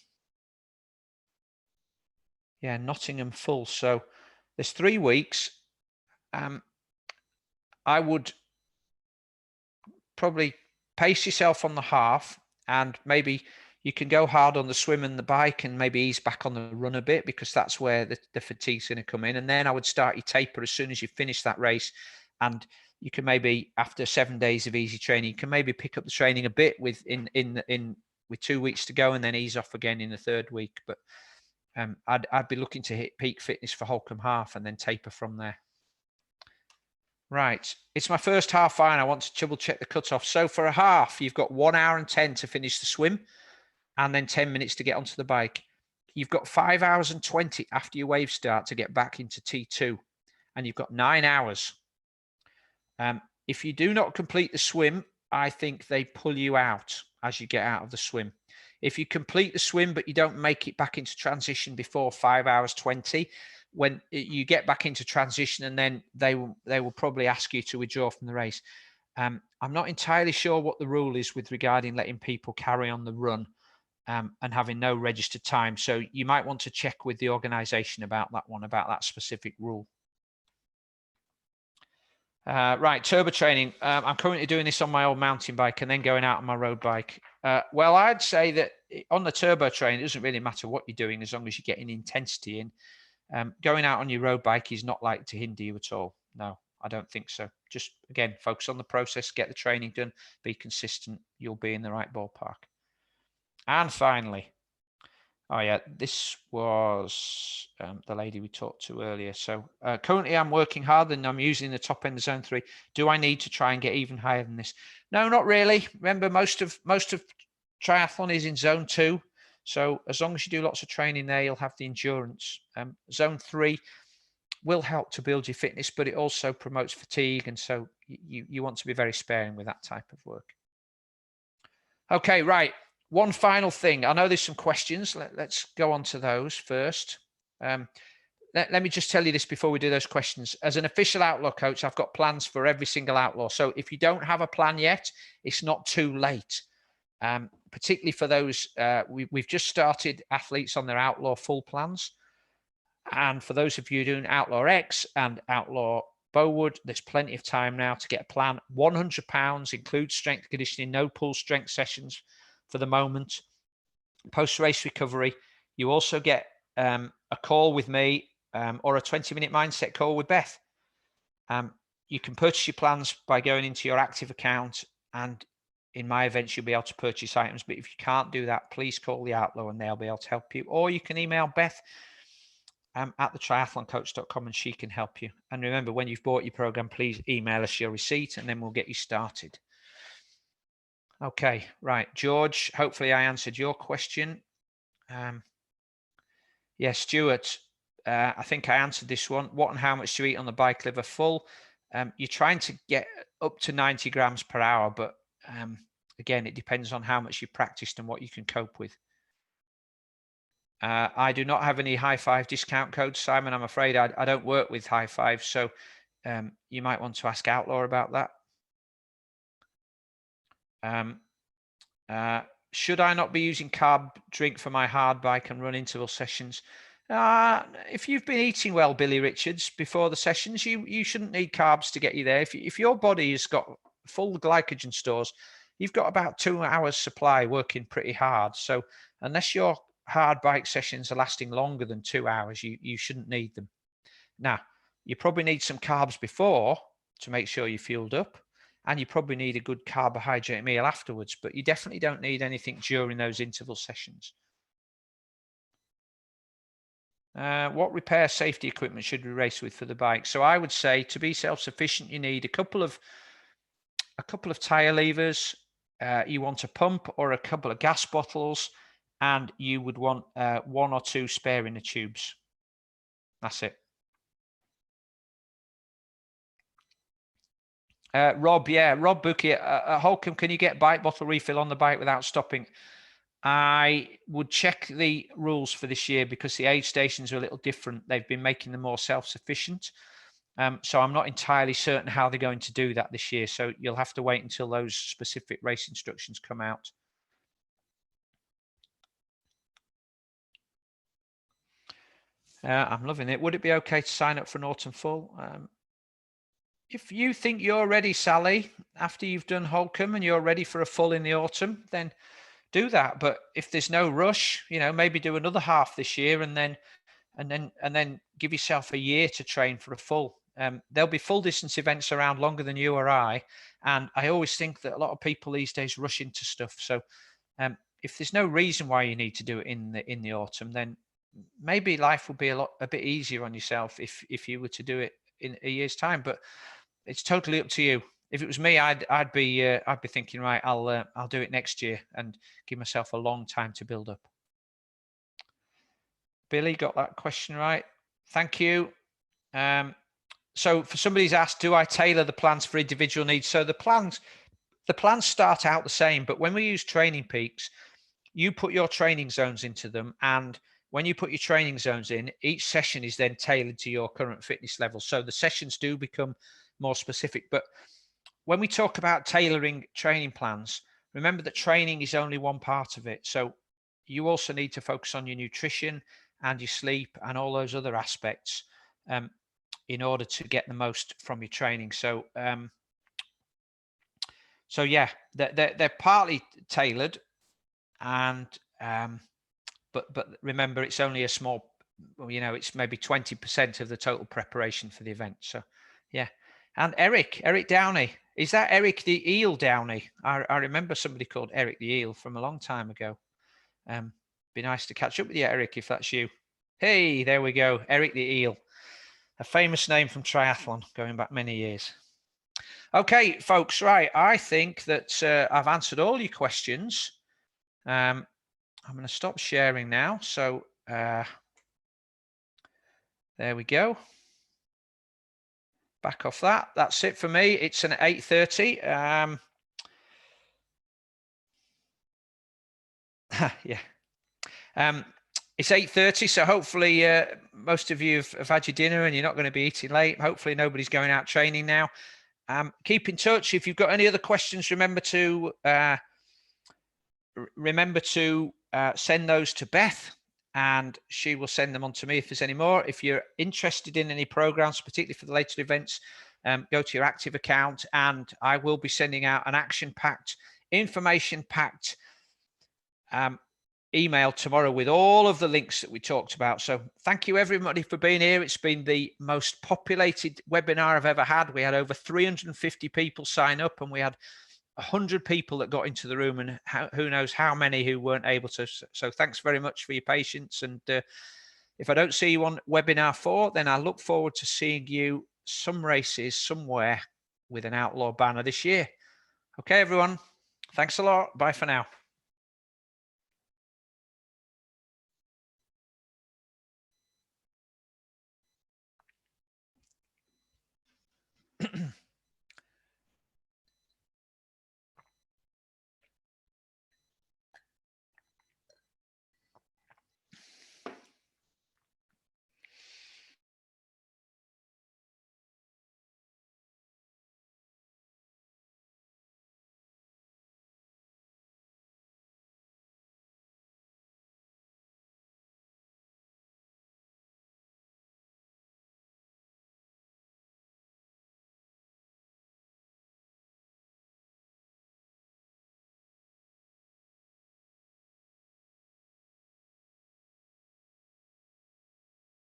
Yeah, Nottingham full. So there's 3 weeks. I would probably pace yourself on the half, and maybe you can go hard on the swim and the bike and maybe ease back on the run a bit, because that's where the fatigue's going to come in. And then I would start your taper as soon as you finish that race. And you can maybe, after 7 days of easy training, you can maybe pick up the training a bit with 2 weeks to go, and then ease off again in the 3rd week. But I'd be looking to hit peak fitness for Holcombe half and then taper from there. Right, it's my first half fine. I want to double check the cutoff. So for a half, you've got 1 hour and 10 to finish the swim, and then 10 minutes to get onto the bike. You've got 5 hours and 20 after your wave start to get back into T2, and you've got 9 hours. If you do not complete the swim, I think they pull you out as you get out of the swim. If you complete the swim but you don't make it back into transition before 5 hours 20, when you get back into transition, and then they will probably ask you to withdraw from the race. I'm not entirely sure what the rule is with regarding letting people carry on the run and having no registered time. So you might want to check with the organisation about that specific rule. Right, turbo training. I'm currently doing this on my old mountain bike and then going out on my road bike. Well, I'd say that on the turbo training, it doesn't really matter what you're doing as long as you're getting intensity in. Going out on your road bike is not like to hinder you at all. No, I don't think so. Just, again, focus on the process, get the training done, be consistent. You'll be in the right ballpark. And finally, oh yeah, this was the lady we talked to earlier. So currently I'm working hard and I'm using the top end of zone 3. Do I need to try and get even higher than this? No, not really. Remember, most of triathlon is in zone 2. So as long as you do lots of training there, you'll have the endurance. Zone 3 will help to build your fitness, but it also promotes fatigue. And so you want to be very sparing with that type of work. Okay, right. One final thing. I know there's some questions. Let's go on to those first. Let me just tell you this before we do those questions. As an official Outlaw coach, I've got plans for every single Outlaw. So if you don't have a plan yet, it's not too late. Particularly for those, we've just started athletes on their Outlaw full plans. And for those of you doing Outlaw X and Outlaw Bowwood, there's plenty of time now to get a plan. £100, includes strength conditioning, no pull strength sessions for the moment. Post-race recovery, you also get a call with me or a 20-minute mindset call with Beth. You can purchase your plans by going into your active account, and in my events, you'll be able to purchase items. But if you can't do that, please call the Outlaw and they'll be able to help you. Or you can email Beth at thetriathloncoach.com and she can help you. And remember, when you've bought your program, please email us your receipt and then we'll get you started. Okay, right. George, hopefully I answered your question. Yeah, Stuart, I think I answered this one. What and how much do you eat on the bike liver full? You're trying to get up to 90 grams per hour, but again, it depends on how much you practiced and what you can cope with. I do not have any High Five discount codes, Simon. I'm afraid I don't work with High Five. So you might want to ask Outlaw about that. Should I not be using carb drink for my hard bike and run interval sessions? If you've been eating well, Billy Richards, before the sessions, you shouldn't need carbs to get you there. If your body has got full glycogen stores, you've got about 2 hours supply working pretty hard. So unless your hard bike sessions are lasting longer than 2 hours, you shouldn't need them. Now, you probably need some carbs before to make sure you're fueled up, and you probably need a good carbohydrate meal afterwards, but you definitely don't need anything during those interval sessions. What repair safety equipment should we race with for the bike? So I would say, to be self-sufficient, you need a couple of tire levers. You want a pump or a couple of gas bottles, and you would want 1 or 2 spare inner tubes. That's it. Rob Bookie at Holcombe, can you get bike bottle refill on the bike without stopping? I would check the rules for this year because the aid stations are a little different. They've been making them more self-sufficient. So I'm not entirely certain how they're going to do that this year. So you'll have to wait until those specific race instructions come out. I'm loving it. Would it be okay to sign up for an autumn full? If you think you're ready, Sally, after you've done Holcombe and you're ready for a full in the autumn, then do that. But if there's no rush, maybe do another half this year and then give yourself a year to train for a full. There'll be full distance events around longer than you or I. And I always think that a lot of people these days rush into stuff. So if there's no reason why you need to do it in the autumn, then maybe life would be a bit easier on yourself if you were to do it in a year's time. But it's totally up to you. If it was me, I'd be thinking, right, I'll do it next year and give myself a long time to build up. Billy got that question right. Thank you. So for somebody's asked, do I tailor the plans for individual needs? So the plans start out the same, but when we use training peaks, you put your training zones into them, and when you put your training zones in, each session is then tailored to your current fitness level. So the sessions do become more specific. But when we talk about tailoring training plans, remember that training is only one part of it. So you also need to focus on your nutrition and your sleep and all those other aspects in order to get the most from your training. So yeah, they're partly tailored, and but remember, it's only a small, it's maybe 20% of the total preparation for the event. So yeah. And Eric Downey, is that Eric the Eel Downey? I remember somebody called Eric the Eel from a long time ago. Be nice to catch up with you, Eric, if that's you. Hey, there we go, Eric the Eel, a famous name from triathlon going back many years. Okay, folks, right, I think that I've answered all your questions. I'm going to stop sharing now. So there we go. Back off that. That's it for me. It's an 8:30. Yeah. It's 8:30, so hopefully most of you have had your dinner and you're not going to be eating late. Hopefully nobody's going out training now. Keep in touch. If you've got any other questions, remember to send those to Beth, and she will send them on to me if there's any more. If you're interested in any programs, particularly for the later events, go to your active account, and I will be sending out an action-packed, information-packed email tomorrow with all of the links that we talked about. So thank you everybody for being here. It's been the most populated webinar I've ever had. We had over 350 people sign up, and we had 100 people that got into the room, and who knows how many who weren't able to. So thanks very much for your patience. And if I don't see you on webinar 4, then I look forward to seeing you some races somewhere with an Outlaw banner this year. Okay, everyone. Thanks a lot. Bye for now.